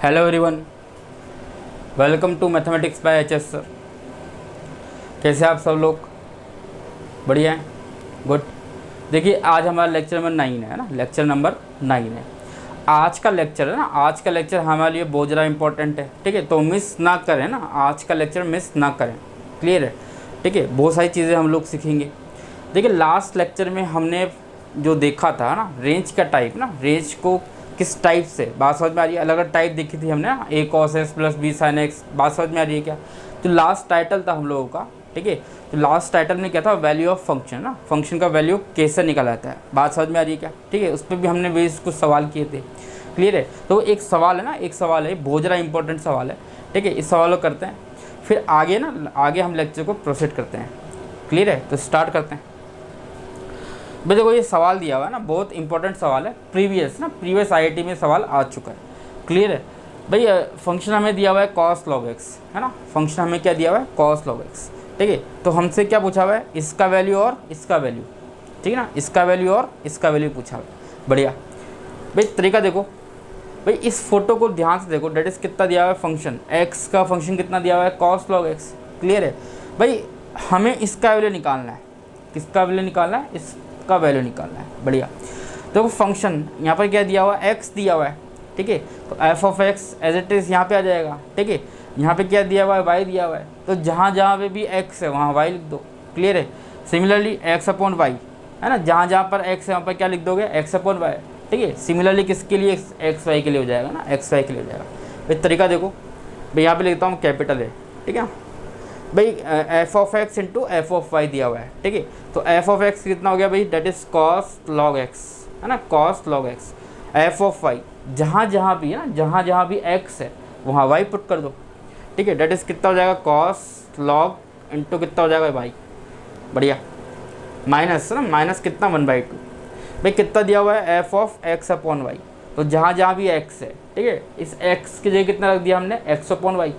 Hello everyone, welcome to mathematics by H S sir. कैसे आप सब लोग? बढ़िया हैं, गुड। देखिए आज हमारा लेक्चर नंबर 9 है ना, लेक्चर नंबर 9 है आज का लेक्चर है ना। आज का लेक्चर हमारे लिए बहुत ज़्यादा इंपॉर्टेंट है, ठीक है। तो मिस ना करें ना, आज का लेक्चर मिस ना करें, क्लियर है? ठीक है, बहुत सारी चीज़ें हम लोग सीखेंगे। देखिए लास्ट लेक्चर में हमने जो देखा था ना, रेंज का टाइप ना, रेंज को किस टाइप से, बात समझ में आ रही है? अलग अलग टाइप देखी थी हमने ना, a cos s plus b sin x, बात समझ में आ रही है क्या? तो लास्ट टाइटल था हम लोगों का, ठीक है। तो लास्ट टाइटल में क्या था? वैल्यू ऑफ फंक्शन ना, फंक्शन का वैल्यू कैसे निकाला जाता है, बात समझ में आ रही है क्या? ठीक है, उस पर भी हमने बेस कुछ सवाल किए थे, क्लियर है। तो एक सवाल है ना, एक सवाल है, बहुत ज़्यादा इंपॉर्टेंट सवाल है, ठीक है। इस सवाल को करते हैं, फिर आगे ना, आगे हम लेक्चर को प्रोसीड करते हैं, क्लियर है। तो स्टार्ट करते हैं। भाई देखो ये सवाल दिया हुआ है ना, बहुत इंपॉर्टेंट सवाल है, प्रीवियस आईआईटी में सवाल आ चुका है, क्लियर है। भाई फंक्शन हमें दिया हुआ है cos log x, है ना। फंक्शन हमें क्या दिया हुआ है? cos log x, ठीक है। तो हमसे क्या पूछा हुआ है? इसका वैल्यू और इसका वैल्यू, ठीक है ना, इसका वैल्यू और इसका वैल्यू पूछा हुआ है। बढ़िया। भाई तरीका देखो, भाई इस फोटो को ध्यान से देखो, डेट इज कितना दिया हुआ है फंक्शन x का, फंक्शन कितना दिया हुआ है? cos log x, क्लियर है। भाई हमें इसका वैल्यू निकालना है, किसका वैल्यू निकालना है? इसका वैल्यू निकालना है। बढ़िया। देखो फंक्शन यहाँ पर क्या दिया हुआ है? x दिया हुआ है, ठीक है। तो f of x as it is यहाँ पे आ जाएगा, ठीक है। यहाँ पे क्या दिया हुआ है? y दिया हुआ है, तो जहाँ जहाँ पे भी x है वहाँ y लिख दो, क्लियर है। सिमिलरली x अपॉन y, है ना, जहाँ जहाँ पर x है वहाँ पर क्या लिख दोगे? x अपॉन y, ठीक है। सिमिलरली किसके लिए? x y के लिए हो जाएगा ना, x y के लिए हो जाएगा। भाई तरीका देखो, भाई यहाँ पे लिखता हूँ कैपिटल है, ठीक है। भाई f of x into f of y दिया हुआ है, ठीक है। तो f ऑफ x कितना हो गया भाई? That is cos log x, है ना, cos log x। f of y जहाँ जहाँ भी है ना, जहाँ जहाँ भी x है वहाँ y पुट कर दो, ठीक है। डेट इज कितना हो जाएगा? cos log इंटू कितना हो जाएगा भाई? बढ़िया। माइनस है ना, माइनस कितना? 1/2। भाई कितना दिया हुआ है? f of x upon y, तो जहाँ जहाँ भी x है, ठीक है, इस x की जगह कितना रख दिया हमने? x अपॉन वाई,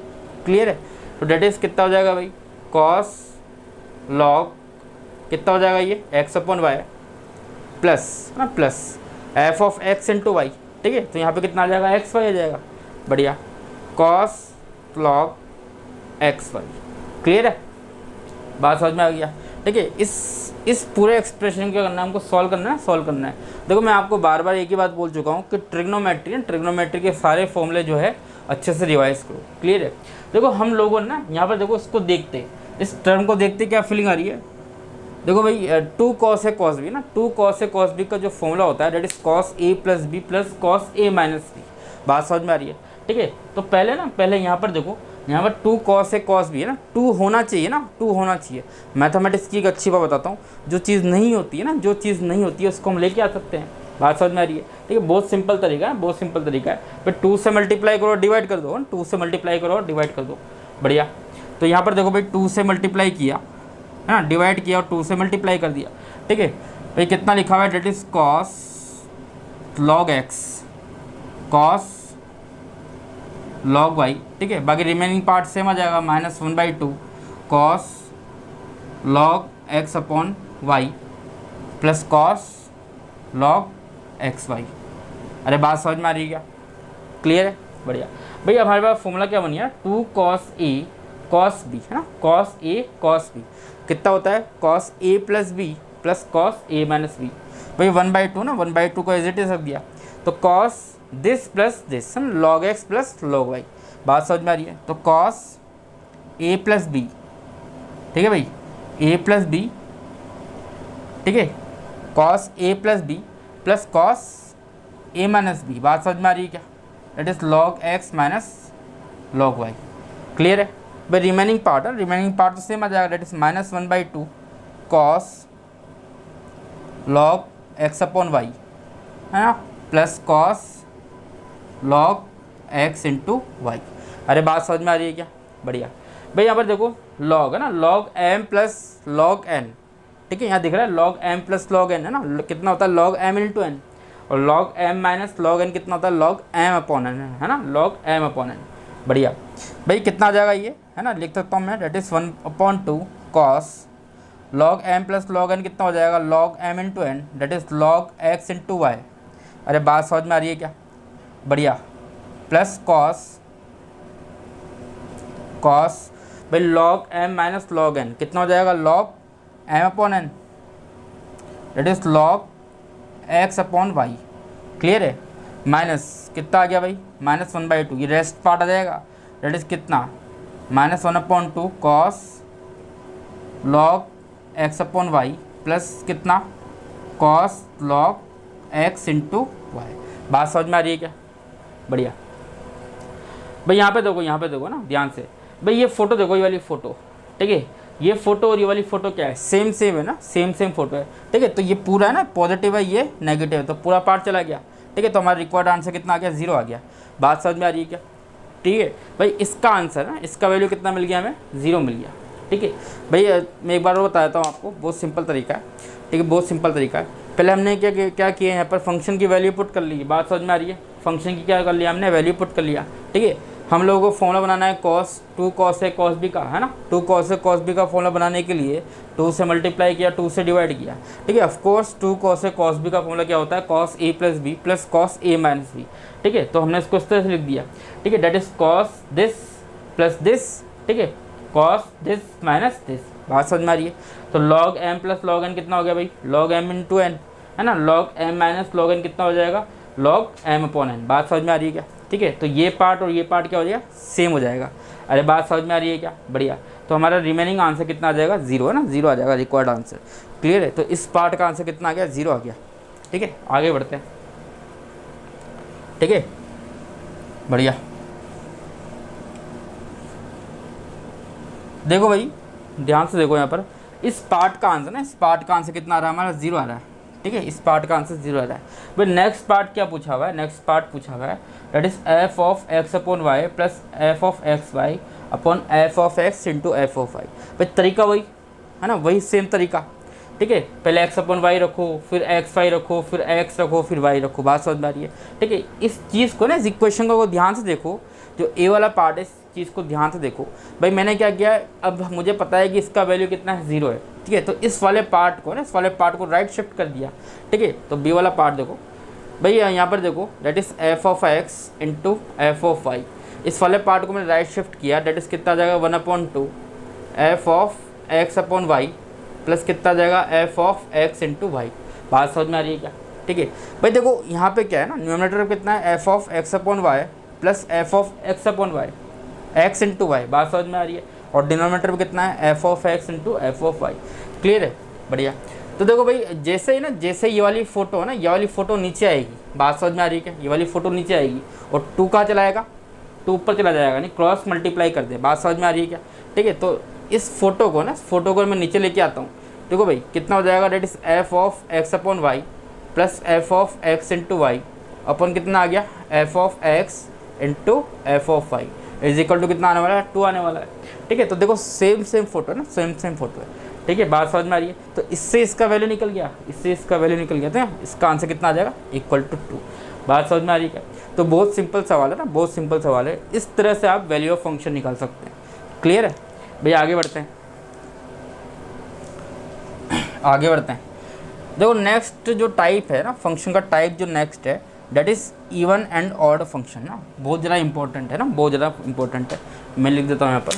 क्लियर है। तो डेट इज कितना हो जाएगा भाई? cos log कितना हो जाएगा ये? x अपॉन वाई प्लस ना, plus f of x into y, ठीक है। तो यहाँ पे कितना आ जाएगा? x वाई आ जाएगा। बढ़िया। cos log x y, clear है, बात समझ में आ गया, ठीक है। इस पूरे एक्सप्रेशन क्या करना है हमको? सॉल्व करना है, सॉल्व करना है। देखो मैं आपको बार बार एक ही बात बोल चुका हूँ कि ट्रिग्नोमेट्री के सारे फॉर्मूले जो है अच्छे से रिवाइज करो, क्लियर है। देखो हम लोगों ने ना यहाँ पर देखो इसको देखते, इस टर्म को देखते क्या फीलिंग आ रही है? देखो भाई 2 cos a cos b ना, 2 cos a cos b का जो फॉर्मूला होता है that is cos a plus b plus cos a minus b, बात समझ में आ रही है, ठीक है। तो पहले यहाँ पर देखो, यहाँ पर 2 cos a cos b है ना, 2 होना चाहिए ना, 2 होना चाहिए। मैथमेटिक्स की एक अच्छी बात बताता हूँ, जो चीज़ नहीं होती है ना, जो चीज़ नहीं होती है उसको हम लेके आ सकते हैं, बात समझ में आ रही है, ठीक है। बहुत सिंपल तरीका है, बहुत सिंपल तरीका है। फिर 2 से मल्टीप्लाई करो, डिवाइड कर दो, 2 से मल्टीप्लाई करो, डिवाइड कर दो। बढ़िया। तो यहाँ पर देखो भाई 2 से मल्टीप्लाई किया है ना, डिवाइड किया और 2 से मल्टीप्लाई कर दिया, ठीक है। भाई कितना लिखा हुआ है? That is cos log x, cos log y, ठीक है। बाकी रिमेनिंग पार्ट सेम आ जाएगा, -1/2 cos log x upon y plus cos log x y। अरे बात समझ में आ रही है क्या? क्लियर है? बढ़िया। भैया हमारे पास फॉर्मूला क्या बन गया? 2 cos a cos b, है ना, cos a cos b कितना होता है? cos a plus b plus cos a minus b। भाई 1/2 ना, 1/2 को एज इट इज रख दिया, तो cos this plus this, log x plus log y, बात समझ में आ रही है। तो cos a प्लस b, ठीक है भाई, a प्लस b, ठीक है, cos a plus b plus cos a minus b, बात समझ में आ रही है क्या? That is log x minus log y, clear है। भाई रिमेनिंग पार्ट है, रिमेनिंग पार्ट तो सेम आ जाएगा, that is -1/2 cos log x upon y, है ना, plus cos log x into y. अरे बात समझ में आ रही है क्या? बढ़िया। भाई यहाँ पर देखो log है ना, log m plus log n, ठीक है, यहाँ दिख रहा है log m plus log n, है ना, कितना होता है? log m इंटू n, और log m minus log n कितना होता है? log m अपॉन n, है ना, log m अपॉन n। बढ़िया। भाई कितना आ जाएगा ये, है ना, लिख सकता हूँ मैं, that is 1/2 cos log m plus log n कितना हो जाएगा? log m into n, that is log x into y. अरे बात समझ में आ रही है क्या? बढ़िया। प्लस कॉस भाई log m minus log n कितना हो जाएगा, log m upon n, that is log x upon y। Clear है, माइनस कितना आ गया भाई, -1/2, ये रेस्ट पार्ट आ जाएगा, दैट इज कितना, -1/2 cos log x upon y plus कितना, cos log x into y. बात समझ में आ रही है क्या, बढ़िया। भाई यहाँ पे देखो ना ध्यान से, भाई ये फोटो देखो, ये वाली फ़ोटो, ठीक है, ये फ़ोटो और ये वाली फ़ोटो क्या है, सेम है ना, सेम फ़ोटो है, ठीक है। तो ये पूरा है ना पॉजिटिव है, ये नेगेटिव है, तो पूरा पार्ट चला गया, ठीक है। तो हमारा रिक्वायर्ड आंसर कितना आ गया, 0 आ गया। बात समझ में आ रही है क्या, ठीक है भाई। इसका आंसर ना, इसका वैल्यू कितना मिल गया हमें, 0 मिल गया, ठीक है भाई। मैं एक बार और बता देता हूँ आपको, बहुत सिंपल तरीका है, ठीक है, बहुत सिंपल तरीका है। पहले हमने क्या किया, यहाँ पर फंक्शन की वैल्यू पुट कर ली, बात समझ में आ रही है, फंक्शन की क्या कर लिया हमने, वैल्यू पुट कर लिया, ठीक है। हम लोगों को फॉर्मूला बनाना है two cos a cos b का, है ना, 2 cos a cos b का फॉर्मूला बनाने के लिए 2 से मल्टीप्लाई किया, 2 से डिवाइड किया, ठीक है। Of course 2 cos a cos b का फॉर्मूला क्या होता है, cos a plus B plus cos a minus B, ठीक है। तो हमने इसको इस तरह से लिख दिया, ठीक है, that is cos this plus this, ठीक है, cos दिस माइनस दिस। बात समझ में आ रही है। तो log m plus log n कितना हो गया भाई, log m इंटू n, है ना, log m minus log n कितना हो जाएगा, log m अपॉन n। बात समझ में आ रही है क्या, ठीक है। तो ये पार्ट और ये पार्ट क्या हो जाएगा, सेम हो जाएगा। अरे बात समझ में आ रही है क्या, बढ़िया। तो हमारा रिमेनिंग आंसर कितना आ जाएगा, 0 है ना, 0 आ जाएगा रिक्वायर्ड आंसर। क्लियर है, तो इस पार्ट का आंसर कितना आ गया, 0 आ गया, ठीक है। आगे बढ़ते हैं, ठीक है, बढ़िया। देखो भाई ध्यान से देखो, यहाँ पर इस पार्ट का आंसर ना, इस पार्ट का आंसर कितना आ रहा है हमारा, 0 आ रहा है, ठीक है। इस पार्ट का आंसर 0 आ रहा है। भाई नेक्स्ट पार्ट क्या पूछा हुआ है, नेक्स्ट पार्ट पूछा हुआ है that is f of x upon y plus f of x y upon f of x into f of y। भाई तरीका वही है ना, वही सेम तरीका, ठीक है। पहले x अपॉन y रखो, फिर एक्स वाई रखो, फिर x रखो, फिर y रखो। बात समझ में आ रही है, ठीक है। इस चीज़ को ना, इस इक्वेशन को ध्यान से देखो, जो ए वाला पार्ट है, इस चीज़ को ध्यान से देखो। भाई मैंने क्या किया, अब मुझे पता है कि इसका वैल्यू कितना है, 0 है, ठीक है। तो इस वाले पार्ट को ना, इस वाले पार्ट को राइट शिफ्ट कर दिया, ठीक है। तो बी वाला पार्ट देखो भाई, यहाँ पर देखो that is f of x into f of y। इस वाले पार्ट को मैंने राइट शिफ्ट किया, दैट इज़ कितना आ जाएगा, 1/2 f of x upon y plus कितना आ जाएगा, f of x into y. बात समझ में आ रही है क्या, ठीक है भाई। देखो यहाँ पे क्या है ना, न्यूमरेटर कितना है, f of x upon y plus f of x upon y, x into y. बात समझ में आ रही है। और डिनोमिनेटर में कितना है, f of x into f of y। Clear है, बढ़िया। तो देखो भाई जैसे ही ना, जैसे ये वाली फ़ोटो है ना, ये वाली फ़ोटो नीचे आएगी, बात समझ में आ रही है क्या, ये वाली फ़ोटो नीचे आएगी और 2 कहाँ चला जाएगा, 2 ऊपर चला जाएगा, नहीं क्रॉस मल्टीप्लाई कर दे। बात समझ में आ रही है क्या, ठीक है। तो इस फोटो को ना, इस फोटो को मैं नीचे लेके आता हूँ, देखो भाई कितना हो जाएगा, that is f of x upon y plus f of x into y अपन कितना आ गया, f of x into f of y is equal to कितना आने वाला है, 2 आने वाला है, ठीक है। तो देखो सेम फोटो है ना, सेम फोटो है, ठीक है। बात समझ में आ रही है। तो इससे इसका वैल्यू निकल गया, इससे इसका वैल्यू निकल गया, तो इसका आंसर कितना आ जाएगा, इक्वल टू 2। बात समझ में आ रही है क्या। तो बहुत सिंपल सवाल है ना, बहुत सिंपल सवाल है। इस तरह से आप वैल्यू ऑफ फंक्शन निकाल सकते हैं। क्लियर है भैया, आगे बढ़ते हैं, आगे बढ़ते हैं। देखो नेक्स्ट जो टाइप है ना, फंक्शन का टाइप जो नेक्स्ट है, that is even and odd function ना, बहुत ज़्यादा इंपॉर्टेंट है ना, बहुत ज़्यादा इंपॉर्टेंट है। मैं लिख देता हूँ यहाँ पर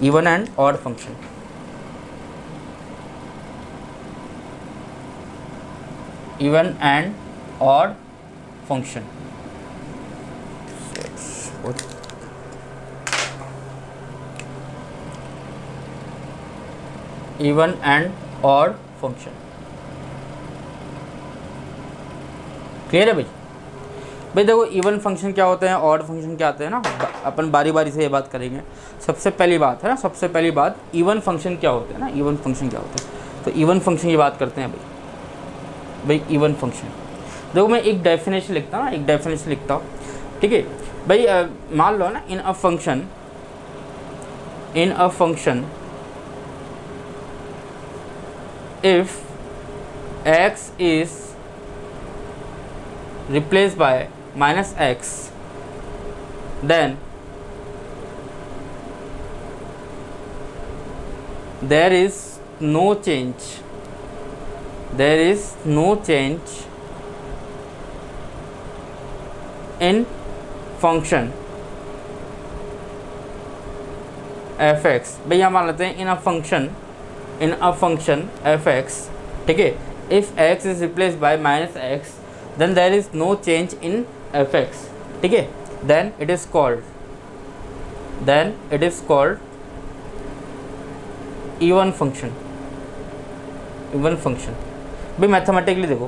even and odd function. Even and odd function, even and odd function. Clear है भाई। भाई देखो इवन फंक्शन क्या होते हैं, ऑड फंक्शन क्या आते हैं ना, अपन बारी बारी से ये बात करेंगे। सबसे पहली बात है ना, सबसे पहली बात इवन फंक्शन क्या होते हैं ना, इवन फंक्शन क्या होते हैं। तो इवन फंक्शन की बात करते हैं भाई इवन फंक्शन। देखो मैं एक डेफिनेशन लिखता हूँ ना, एक डेफिनेशन लिखता हूँ, ठीक है भाई। मान लो ना, in a function if x is replaced by minus x, then there is no change, there is no change in function f x, भैया मान लेते हैं in a function f x, ठीक है, if x is replace by minus x then there is no change in f x, ठीक है, then it is called even function. भाई mathematically देखो,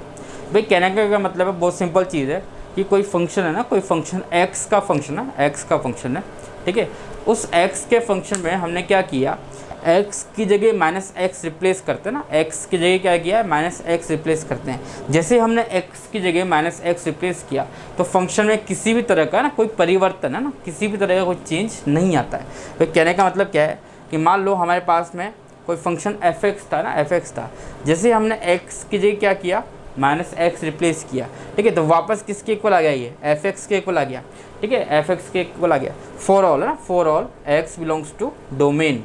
भाई कहने का क्या मतलब है, बहुत सिंपल चीज़ है कि कोई फंक्शन है ना, कोई फंक्शन एक्स का फंक्शन है, ठीक है, उस एक्स के फंक्शन में हमने क्या किया, एक्स की जगह माइनस एक्स रिप्लेस करते हैं ना, एक्स की जगह क्या किया है, माइनस एक्स रिप्लेस करते हैं। जैसे हमने एक्स की जगह माइनस एक्स रिप्लेस किया तो फंक्शन में किसी भी तरह का ना कोई परिवर्तन है ना, किसी भी तरह का कोई चेंज नहीं आता है। तो कहने का मतलब क्या है कि मान लो हमारे पास में कोई फंक्शन एफ एक्स था, जैसे हमने एक्स की जगह क्या किया, माइनस एक्स रिप्लेस किया, ठीक है, तो वापस किसके इक्वल आ गया, ये एफ एक्स के इक्वल आ गया, ठीक है, एफ एक्स के इक्वल आ गया। फॉर ऑल है ना, for all x belongs to domain.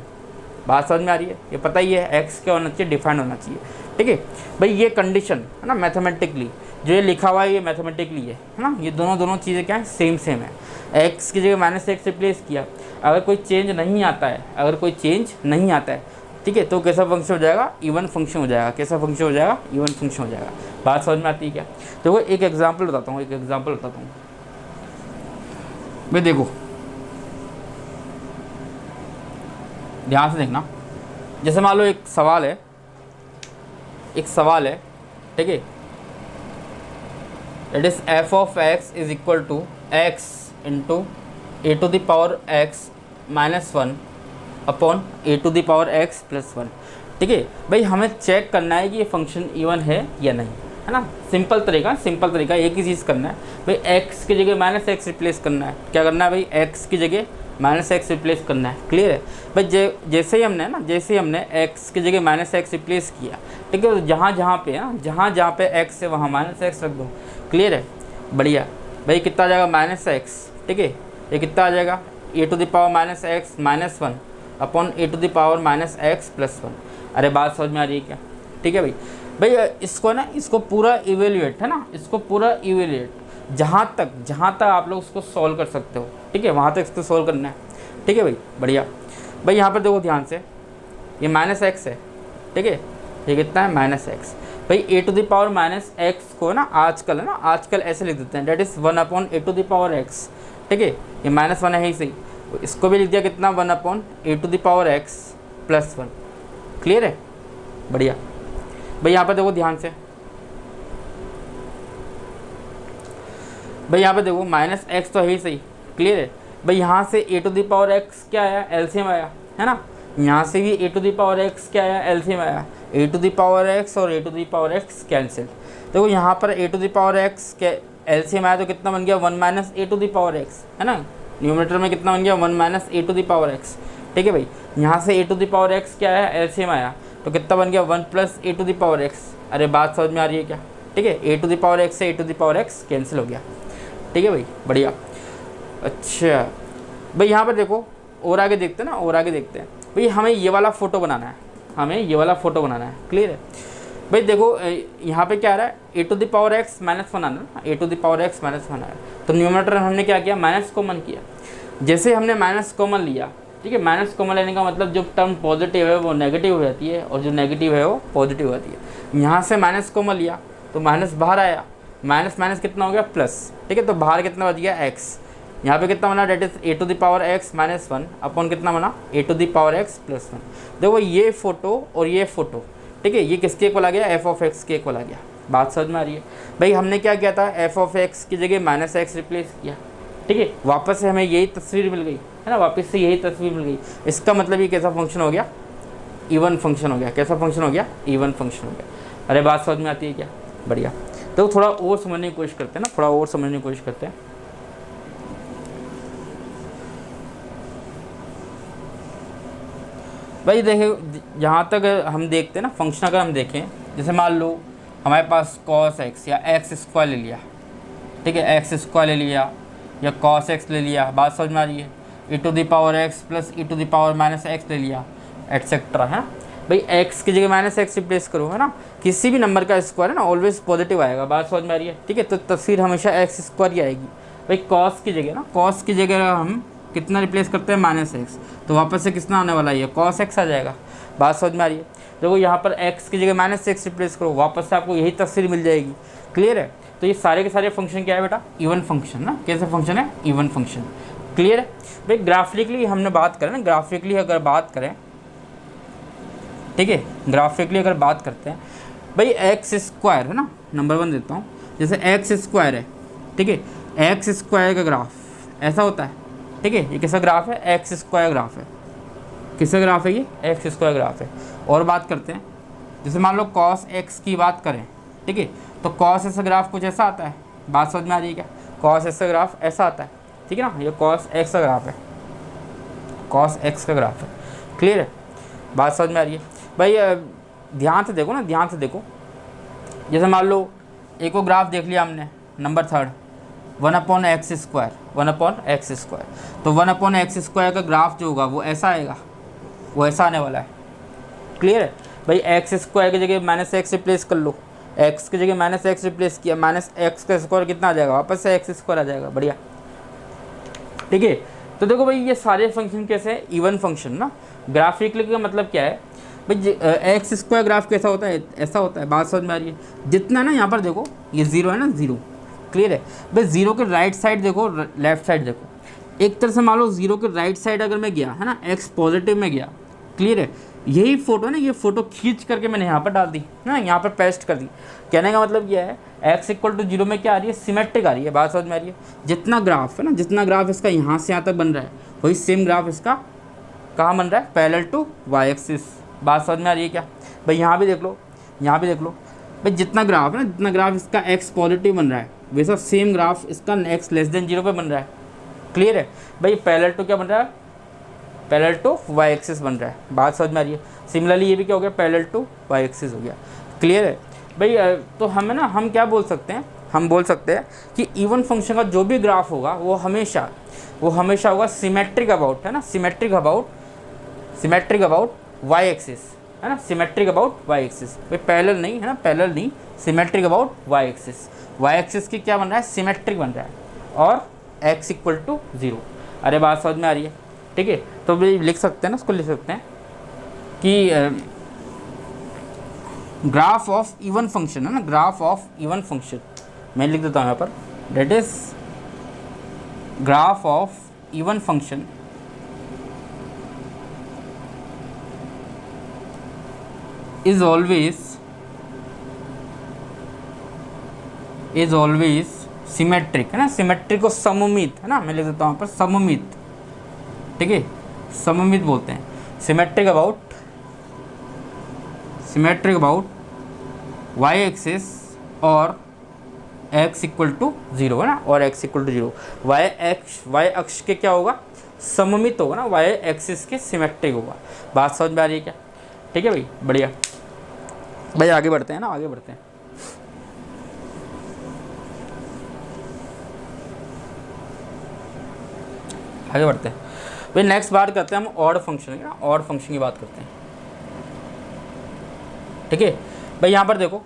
बात समझ में आ रही है, ये पता ही है एक्स क्या होना चाहिए, डिफाइंड होना चाहिए, ठीक है भाई। ये कंडीशन है ना मैथमेटिकली, जो ये लिखा हुआ है ये मैथमेटिकली है ना, ये दोनों चीज़ें क्या है, सेम है। एक्स की जगह माइनस एक्स रिप्लेस किया, अगर कोई चेंज नहीं आता है, ठीक है, तो कैसा फंक्शन हो जाएगा, इवन फंक्शन हो जाएगा। कैसा फंक्शन हो जाएगा, इवन फंक्शन हो जाएगा। बात समझ में आती है क्या? तो एक एग्जांपल बताता हूँ, भाई देखो ध्यान से देखना। जैसे मान लो एक सवाल है, ठीक है, it is f of x is equal to x into a to the power x minus 1 upon a to the power x plus 1, ठीक है भाई। हमें चेक करना है कि ये फंक्शन इवन है या नहीं, है ना। सिंपल तरीका एक ही चीज़ करना है भाई, एक्स की जगह माइनस एक्स रिप्लेस करना है। क्या करना है भाई, एक्स की जगह माइनस एक्स रिप्लेस करना है। क्लियर है भाई। जैसे ही हमने एक्स की जगह माइनस एक्स रिप्लेस किया, ठीक है, तो जहाँ पे एक्स है वहाँ माइनस एक्स रख दो। क्लियर है, बढ़िया भाई। कितना आ जाएगा, माइनस एक्स, ठीक है, ये कितना आ जाएगा, a to the power minus x minus 1 upon a to the power minus x plus 1। अरे बात समझ में आ रही है क्या? ठीक है भाई इसको पूरा इवेल्युएट है ना, जहाँ तक आप लोग उसको सॉल्व कर सकते हो, ठीक है, वहाँ तक इसको सॉल्व करना है। ठीक है भाई, बढ़िया भाई। यहाँ पर देखो ध्यान से, ये माइनस एक्स है, ठीक है, ये कितना है, माइनस एक्स। भाई a to the power minus x को ना आजकल ऐसे लिख देते हैं, that is 1 upon a to the power x, ठीक है, ये माइनस 1 है ही सही, तो इसको भी लिख दिया कितना, 1 upon a to the power x plus 1। Clear है, बढ़िया भाई। यहाँ पर देखो ध्यान से, भाई यहाँ पे देखो माइनस एक्स तो है ही सही। क्लियर है भाई। यहाँ से a to the power x क्या आया, एलसीएम आया, है ना। यहाँ से भी a to the power x क्या आया, एलसीएम आया। A to the power x और a to the power x cancel. देखो यहाँ पर a to the power x के एलसीएम आया तो कितना बन गया, 1 minus a to the power x, है ना। न्यूमरेटर में कितना बन गया, 1 minus a to the power x. ठीक है भाई। यहाँ से a to the power x क्या आया, एलसीएम आया, तो कितना बन गया, 1 plus a to the power x. अरे बात समझ में आ रही है क्या? ठीक है, a to the power x से a to the power x cancel हो गया। ठीक है भाई, बढ़िया। अच्छा भाई यहाँ पर देखो और आगे देखते हैं भाई, हमें ये वाला फ़ोटो बनाना है, क्लियर है भाई। देखो यहाँ पे क्या आ रहा है, a to the power x minus 1 आना ना, a to the power x minus 1 आया, तो न्यूमरेटर हमने क्या किया, माइनस कॉमन किया। जैसे हमने माइनस कॉमन लिया, ठीक है, माइनस कॉमन लेने का मतलब जो टर्म पॉजिटिव है वो नेगेटिव हो जाती है और जो नेगेटिव है वो पॉजिटिव हो जाती है। यहाँ से माइनस कॉमन लिया तो माइनस बाहर आया, माइनस माइनस कितना हो गया, प्लस। ठीक है, तो बाहर कितना बच गया, एक्स। यहाँ पे कितना बना, that is a to the power x minus 1 upon कितना बना, a to the power x plus 1। देखो ये फोटो और ये फोटो, ठीक है, ये किसके इक्वल आ गया, एफ ऑफ एक्स के इक्वल आ गया। बात समझ में आ रही है भाई। हमने क्या किया था, एफ ऑफ एक्स की जगह माइनस एक्स रिप्लेस किया, ठीक है, वापस से हमें यही तस्वीर मिल गई, है ना, वापस से यही तस्वीर मिल गई। इसका मतलब ये कैसा फंक्शन हो गया, इवन फंक्शन हो गया। कैसा फंक्शन हो गया, इवन फंक्शन हो गया। अरे बात समझ में आती है क्या? बढ़िया। तो थोड़ा और समझने की कोशिश करते हैं। भाई देखिए, जहाँ तक हम देखते हैं ना फंक्शन, अगर हम देखें, जैसे मान लो हमारे पास cos x या एक्स स्क्वायर ले लिया, ठीक है, एक्स स्क्वायर ले लिया या cos x ले लिया। बात समझ में आ रही है। e to the power x plus e to the power minus x ले लिया, एटसेट्रा, है ना भाई। x की जगह माइनस एक्स रिप्लेस करो, है ना। किसी भी नंबर का स्क्वायर है ना ऑलवेज पॉजिटिव आएगा। बात समझ में आ रही है, ठीक है। तो तस्वीर हमेशा एक्स स्क्वायर ही आएगी। भाई कॉस की जगह ना, कॉस की जगह हम कितना रिप्लेस करते हैं -x, तो वापस से कितना आने वाला है, ये cos x आ जाएगा। बात समझ में आ रही है। देखो यहाँ पर x की जगह -x रिप्लेस करो, वापस से आपको यही तस्वीर मिल जाएगी। क्लियर है। तो ये सारे के सारे फंक्शन क्या है बेटा, इवन फंक्शन ना। कैसे फंक्शन है, इवन फंक्शन। क्लियर है भाई। ग्राफिकली हमने बात करें ना, ग्राफिकली अगर बात करें, ठीक है, ग्राफिकली अगर बात करते हैं भाई, एक्स स्क्वायर है ना, नंबर 1 देता हूँ, जैसे एक्स स्क्वायर है, ठीक है, एक्स स्क्वायर का ग्राफ ऐसा होता है, ठीक है। ये किसका ग्राफ है, एक्स स्क्वायर ग्राफ है। किसका ग्राफ है ये, एक्स स्क्वायर ग्राफ है। और बात करते हैं, जैसे मान लो कॉस एक्स की बात करें, ठीक है, तो कॉस एक्स का ग्राफ कुछ ऐसा आता है। बात समझ में आ रही है क्या, कॉस एक्स का ग्राफ ऐसा आता है, ठीक है ना। ये कॉस एक्स का ग्राफ है, कॉस एक्स का ग्राफ है। क्लियर है, बात समझ में आ रही है भाई। ध्यान से देखो ना, ध्यान से देखो। जैसे मान लो एक और ग्राफ देख लिया हमने, number 3 1/x square, 1/x square. तो 1/x स्क्वायर का ग्राफ जो होगा वो ऐसा आएगा, वो ऐसा आने वाला है। क्लियर है भाई। एक्स स्क्वायर की जगह -x रिप्लेस कर लो, x की जगह -x रिप्लेस किया, -x का स्क्वायर कितना आ जाएगा, वापस से x स्क्वायर आ जाएगा। बढ़िया, ठीक है। तो देखो भाई ये सारे फंक्शन कैसे हैं, इवन फंक्शन ना। ग्राफिकली का मतलब क्या है भाई, एक्स स्क्वायर ग्राफ कैसा होता है, ऐसा होता है। बात समझ में आ रही है। जितना ना यहाँ पर देखो ये 0 है ना, 0। क्लियर है भाई। 0 के राइट साइड देखो, लेफ्ट साइड देखो। एक तरह से मान लो 0 के राइट साइड अगर मैं गया है ना, x पॉजिटिव में गया। क्लियर है। यही फोटो ना, ये फोटो खींच करके मैंने यहाँ पर डाल दी ना, यहाँ पर पेस्ट कर दी। कहने का मतलब ये है, x = 0 में क्या आ रही है, सिमेट्रिक आ रही है। बात समझ में आ रही है। जितना ग्राफ है ना, जितना ग्राफ इसका यहाँ से यहाँ तक बन रहा है, वही सेम ग्राफ इसका कहाँ बन रहा है, पैरेलल टू y एक्सिस। बात समझ में आ रही है क्या भाई। यहाँ भी देख लो, यहाँ भी देख लो भाई, जितना ग्राफ है ना, जितना ग्राफ इसका x पॉजिटिव बन रहा है, वैसा सेम ग्राफ इसका x <0 पे बन रहा है। क्लियर है भाई। पैरेलल टू क्या बन रहा है, पैरेलल टू y एक्सिस बन रहा है। बात समझ में आ रही है। सिमिलरली ये भी क्या हो गया, पैरेलल टू y एक्सिस हो गया। क्लियर है भाई। तो हमें ना, हम क्या बोल सकते हैं, हम बोल सकते हैं कि इवन फंक्शन का जो भी ग्राफ होगा वो हमेशा होगा सिमेट्रिक अबाउट, है ना, सिमेट्रिक अबाउट y एक्सिस, है ना, सिमेट्रिक अबाउट y एक्सिस। भाई पैरेलल नहीं, है ना, पैरेलल नहीं, symmetric about y axis. y axis की क्या बन रहा है, सिमेट्रिक बन रहा है, और x = 0। अरे बात समझ में आ रही है, ठीक है। तो भाई लिख सकते हैं ना, उसको लिख सकते हैं कि ग्राफ ऑफ इवन फंक्शन, है ना, ग्राफ ऑफ इवन फंक्शन। मैं लिख देता हूँ यहाँ पर, that is graph of even function is always symmetric, है ना। सिमेट्रिक को सममित, है ना, मैं लिख देता हूँ यहाँ पर सममित, ठीक है, सममित बोलते हैं। सिमेट्रिक अबाउट y एक्सिस और x = 0, है ना, और x = 0। y अक्ष के क्या होगा, सममित होगा ना, y एक्सिस के सिमेट्रिक होगा। बात समझ में आ रही है क्या, ठीक है भाई। बढ़िया भाई, आगे बढ़ते हैं ना, आगे बढ़ते हैं। भाई नेक्स्ट बात करते हैं हम ऑड फंक्शन की ना, ऑड फंक्शन की बात करते हैं, ठीक है भाई। यहाँ पर देखो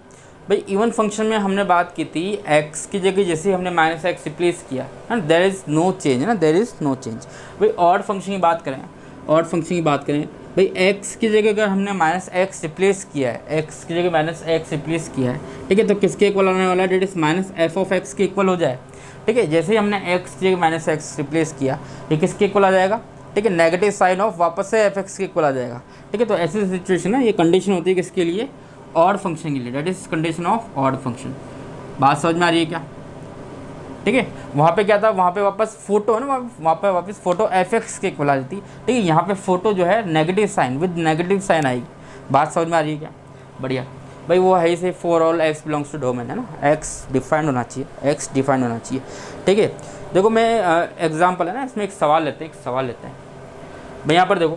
भाई, इवन फंक्शन में हमने बात की थी, x की जगह जैसे हमने -x रिप्लेस किया है ना, देयर इज़ नो चेंज, है ना, देयर इज़ नो चेंज। भाई ऑड फंक्शन की बात करें, ऑड फंक्शन की बात करें भाई, x की जगह अगर हमने -x रिप्लेस किया है, x की जगह -x रिप्लेस किया है, ठीक है, तो किसके इक्वल आने वाला है, डेट इज -f(x) के इक्वल हो जाए। ठीक है, जैसे ही हमने x की जगह -x रिप्लेस किया, ये किसके इक्वल आ जाएगा, ठीक है, नेगेटिव साइन ऑफ वापस से f(x) के इक्वल आ जाएगा। ठीक है, तो ऐसी सिचुएशन है, ये कंडीशन होती है किसके लिए, ऑड फंक्शन के लिए, that is condition of odd function. बात समझ में आ रही है क्या, ठीक है। वहाँ पे क्या था, वहाँ पे वापस फोटो है ना, वहाँ पे वापस फोटो f(x) के इक्वल आ जाती, ठीक है। यहाँ पे फोटो जो है negative sign, with negative sign आएगी। बात समझ में आ रही है क्या, बढ़िया भाई। वो है से for all x belongs to domain, है ना, x डिफाइंड होना चाहिए, x डिफाइंड होना चाहिए। ठीक है, देखो मैं एग्जाम्पल है ना, इसमें एक सवाल लेते हैं, भाई। यहाँ पर देखो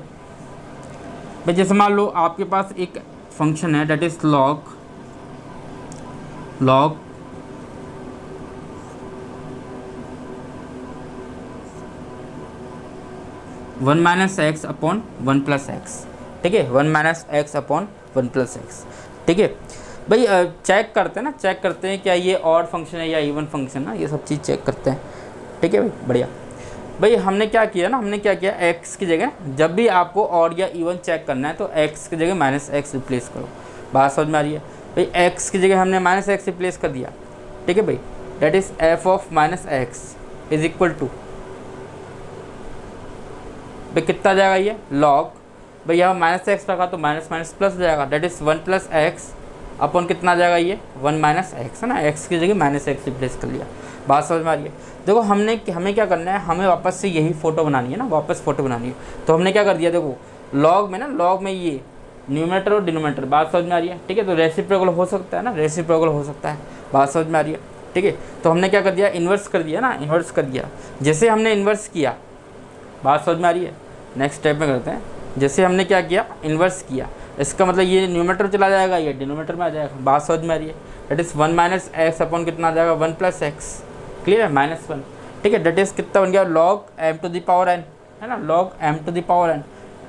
भाई, जैसे मान लो आपके पास एक फंक्शन है, that is log 1 - x upon 1 + x, ठीक है, 1 - x अपॉन 1 + x। ठीक है भाई, चेक करते हैं ना, चेक करते हैं क्या ये ऑड फंक्शन है या इवन फंक्शन है, ये सब चीज़ चेक करते हैं। ठीक है भाई, बढ़िया। भाई हमने क्या किया ना, हमने क्या किया, x की जगह जब भी आपको ऑड या इवन चेक करना है तो x की जगह -x रिप्लेस करो। बात समझ में आ रही है भाई? x की जगह हमने -x रिप्लेस कर दिया, ठीक है भाई। That is f of -x is equal to भाई कितना आ जाएगा ये log, भाई यहाँ -x रखा तो माइनस माइनस प्लस हो जाएगा। दैट इज 1 + x अपन कितना आ जाएगा ये 1 - x है ना, x की जगह -x रिप्लेस कर लिया। बात समझ में आ रही है? देखो हमें क्या करना है, हमें वापस से यही फ़ोटो बनानी है ना, वापस फ़ोटो बनानी है। तो हमने क्या कर दिया, देखो लॉग में ना, लॉग में ये न्यूमरेटर और डिनोमिनेटर, बात समझ में आ रही है? ठीक है, तो रेसिप्रोकल हो सकता है ना, रेसिप्रोकल हो सकता है। बात समझ में आ रही है? ठीक है, तो हमने क्या कर दिया, इन्वर्स कर दिया ना, इन्वर्स कर दिया। जैसे हमने इन्वर्स किया, बात समझ में आ रही है? नेक्स्ट स्टेप में करते हैं। जैसे हमने क्या किया, इन्वर्स किया, इसका मतलब ये न्यूमरेटर चला जाएगा, ये डिनोमिनेटर में आ जाएगा। बात समझ में आ रही है? दैट इज़ 1 - x अपॉन कितना आ जाएगा 1 + x, क्लियर है, -1। ठीक है, दैट इज़ कितना बन गया log m⁴n है ना, log m⁴n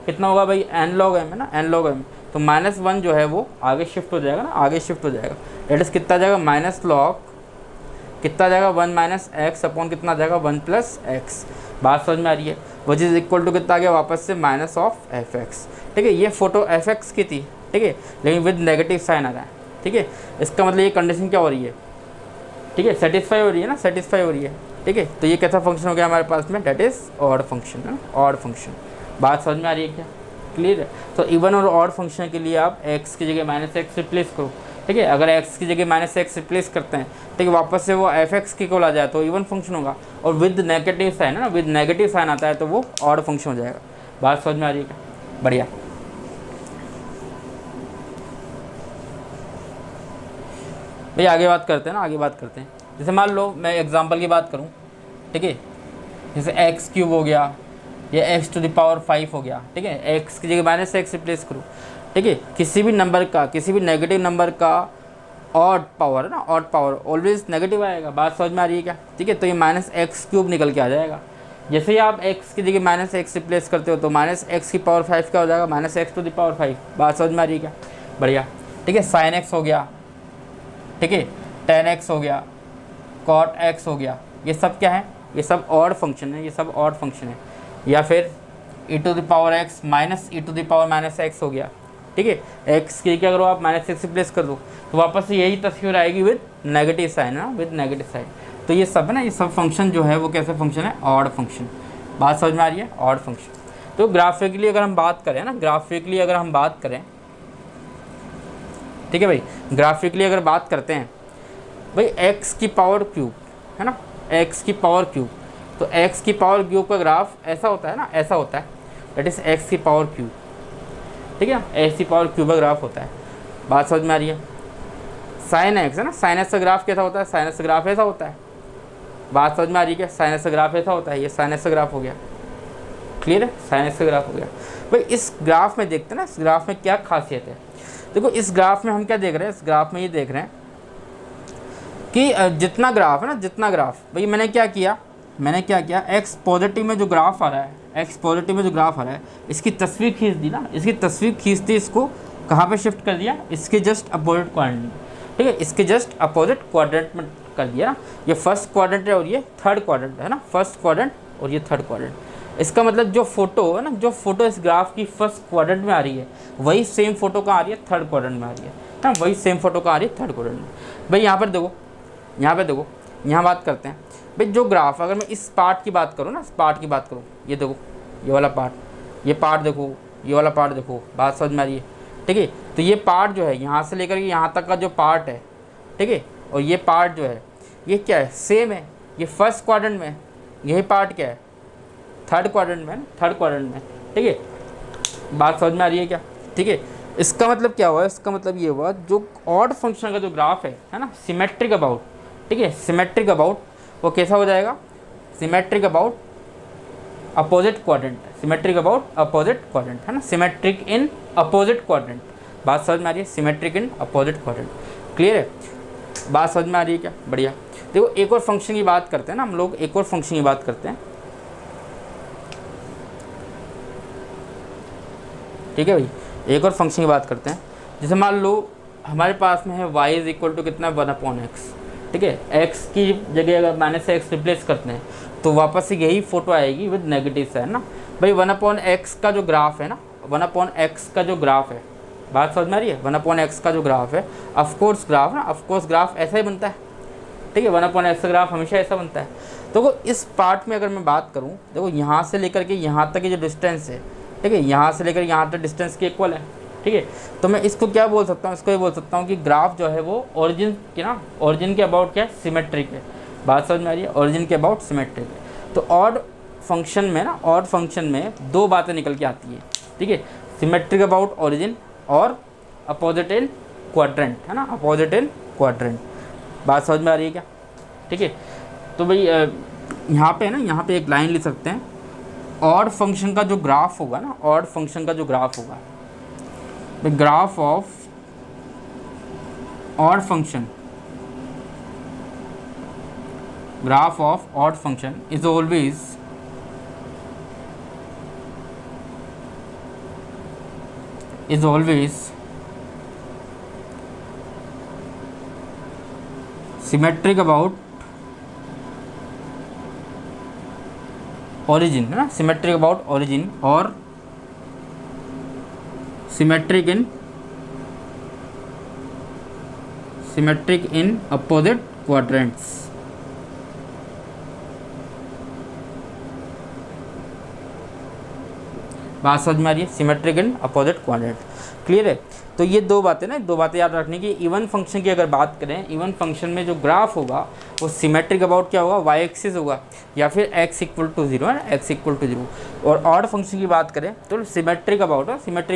कितना होगा भाई, n log m है ना, n log m। तो -1 जो है वो आगे शिफ्ट हो जाएगा ना, आगे शिफ्ट हो जाएगा। दैट इज़ कितना आ जाएगा -log कितना आ जाएगा 1 - x अपॉन कितना आ जाएगा 1 + x। बात समझ में आ रही है? विच इज़ इक्वल टू कितना आ गया वापस से -f(x). ठीक है, ये फोटो f(x) की थी, ठीक है, लेकिन विद नेगेटिव साइन आ रहा है। ठीक है, इसका मतलब ये कंडीशन क्या हो रही है, ठीक है, सेटिस्फाई हो रही है ना, सेटिस्फाई हो रही है। ठीक है, तो ये कैसा फंक्शन हो गया हमारे पास में, डेट इज़ ऑड फंक्शन है, ऑड फंक्शन। बात समझ में आ रही है क्या, क्लियर है? तो इवन और ऑड फंक्शन के लिए आप x की जगह -x रिप्लेस करो। ठीक है, अगर x की जगह -x रिप्लेस करते हैं, ठीक है, वापस से वो f(x) की कोल आ जाए तो इवन फंक्शन होगा, और विद नेगेटिव साइन है ना, विद नेगेटिव साइन आता है तो वो ऑड फंक्शन हो जाएगा। बात समझ में आ रही है क्या, बढ़िया। भाई आगे बात करते हैं ना, आगे बात करते हैं। जैसे मान लो मैं एग्जांपल की बात करूं, ठीक है, जैसे x³ हो गया, या x⁵ हो गया। ठीक है, x की जगह -x रिप्लेस करो। ठीक है, किसी भी नंबर का, किसी भी नेगेटिव नंबर का ऑड पावर है ना, ऑड पावर ऑलवेज नेगेटिव आएगा। बात समझ में आ रही है क्या? ठीक है, तो ये -x³ निकल के आ जाएगा। जैसे ही आप x की जगह -x रिप्लेस करते हो तो -x⁵ क्या हो जाएगा, -x⁵। बात समझ में आ रही है क्या, बढ़िया। ठीक है, sin x हो गया, ठीक है, tan x हो गया, cot x हो गया, ये सब क्या है, ये सब ऑड फंक्शन है, ये सब ऑड फंक्शन है। या फिर e⁻x e⁻−x हो गया। ठीक है, x की क्या करो आप -x रिप्लेस कर दो तो वापस से यही तस्वीर आएगी विद नेगेटिव साइन है, विद नेगेटिव साइन। तो ये सब है ना, ये सब फंक्शन जो है वो कैसे फंक्शन है, ऑड फंक्शन। बात समझ में आ रही है, ऑड फंक्शन। तो ग्राफिकली अगर हम बात करें ना, ग्राफिकली अगर हम बात करें, ठीक है भाई, ग्राफिकली अगर बात करते हैं भाई x³ है ना, x³, तो x³ का ग्राफ ऐसा होता है ना, ऐसा होता है, दैट इज़ x³। ठीक है, x³ का ग्राफ होता है। बात समझ में आ रही है? sin x है ना, sin x का ग्राफ कैसा होता है, sin x का ग्राफ ऐसा होता है। बात समझ में आ रही है क्या, sin x का ग्राफ ऐसा होता है, ये sin x का ग्राफ हो गया, क्लियर है, sin x का ग्राफ हो गया। भाई इस ग्राफ में देखते हैं ना, इस ग्राफ में क्या खासियत है। देखो इस ग्राफ में हम क्या देख रहे हैं, इस ग्राफ में ये देख रहे हैं कि जितना ग्राफ है ना, जितना ग्राफ, भाई मैंने क्या किया, x पॉजिटिव में जो ग्राफ आ रहा है, x पॉजिटिव में जो ग्राफ आ रहा है, इसकी तस्वीर खींच दी ना, इसकी तस्वीर खींचती, इसको कहाँ पे शिफ्ट कर दिया, इसके जस्ट अपोजिट क्वाड्रेंट। ठीक है, इसके जस्ट अपोजिट क्वाड्रेंट में कर दिया ना। ये फर्स्ट क्वाड्रेंट है और ये थर्ड क्वाड्रेंट है ना, फर्स्ट क्वाड्रेंट और ये थर्ड क्वाड्रेंट। इसका मतलब जो फोटो है ना, जो फोटो इस ग्राफ की फर्स्ट क्वाड्रेंट में आ रही है, वही सेम फोटो कहाँ आ रही है, थर्ड क्वाड्रेंट में आ रही है ना, वही सेम फोटो कहाँ आ रही है, थर्ड क्वाड्रेंट में। भाई यहाँ पर देखो, यहाँ पे देखो, यहाँ बात करते हैं भाई, जो ग्राफ, अगर मैं इस पार्ट की बात करूँ ना, इस पार्ट की बात करूँ, ये देखो, ये वाला पार्ट, ये पार्ट देखो, ये वाला पार्ट देखो, बात समझ में आ रही है? ठीक है, तो ये पार्ट जो है यहाँ से लेकर के यहाँ तक का जो पार्ट है, ठीक है, और ये पार्ट जो है ये क्या है, सेम है। ये फर्स्ट क्वाड्रेंट में, यही पार्ट क्या है, थर्ड क्वाड्रेंट में, थर्ड क्वाड्रेंट में। ठीक है, बात समझ में आ रही है क्या? ठीक है, इसका मतलब क्या हुआ, इसका मतलब ये हुआ, जो ऑड फंक्शन का जो ग्राफ है ना, सिमेट्रिक अबाउट, ठीक है, सिमेट्रिक अबाउट, वो कैसा हो जाएगा, symmetric about opposite quadrant, symmetric about opposite quadrant है ना, सिमेट्रिक इन अपोजिट क्वाड्रेंट। बात समझ में आ रही है, symmetric in opposite quadrant, clear है? बात समझ में आ रही है क्या, बढ़िया। देखो एक और फंक्शन की बात करते हैं ना हम लोग, एक और फंक्शन की बात करते हैं। ठीक है भाई, एक और फंक्शन की बात करते हैं। जैसे मान लो हमारे पास में है y इज इक्वल टू कितना, 1/x। ठीक है, एक्स की जगह अगर माइनस एक्स रिप्लेस करते हैं तो वापस से यही फोटो आएगी विद नेगेटिव से, है ना भाई। 1/x का जो ग्राफ है ना, 1/x का जो ग्राफ है, बात समझ में आ रही है, 1/x का जो ग्राफ है, ऑफकोर्स ग्राफ ना, ऑफकोर्स ग्राफ ऐसा ही बनता है, ठीक है, 1/x का ग्राफ हमेशा ऐसा बनता है। तो इस पार्ट में अगर मैं बात करूँ, देखो यहाँ से लेकर के यहाँ तक की जो डिस्टेंस है, ठीक है, यहाँ से लेकर यहाँ तक डिस्टेंस के इक्वल है, ठीक है। तो मैं इसको क्या बोल सकता हूँ, इसको ये बोल सकता हूँ कि ग्राफ जो है वो ओरिजिन के ना, ओरिजिन के अबाउट क्या है, सिमेट्रिक है। बात समझ में आ रही है, ओरिजिन के अबाउट सिमेट्रिक है। तो ऑड फंक्शन में ना, ऑड फंक्शन में दो बातें निकल के आती है, ठीक है, सिमेट्रिक अबाउट ओरिजिन और अपोजिट इन क्वाड्रेंट, है ना, अपोजिट इन क्वाड्रेंट। बात समझ में आ रही है क्या, ठीक है। तो भाई यहाँ पे है ना, यहाँ पे एक लाइन लिख सकते हैं, ऑड फंक्शन का जो ग्राफ होगा ना, ऑड फंक्शन का जो ग्राफ होगा, the graph of odd function, graph of odd function is always symmetric about origin, है ना, सिमेट्रिक अबाउट origin और सिमेट्रिक इन अपोजिट क्वाड्रेंट्स। बात समझ में आ रही है, symmetric in opposite quadrant, clear है। तो ये दो बातें ना, दो बातें याद रखने की। इवन फंक्शन की अगर बात करें, इवन फंक्शन में जो ग्राफ होगा वो सिमेट्रिक अबाउट क्या होगा, वाई एक्सिस होगा, या फिर x इक्वल टू 0 है, x इक्वल टू 0। और ऑड फंक्शन की बात करें तो सिमेट्रिक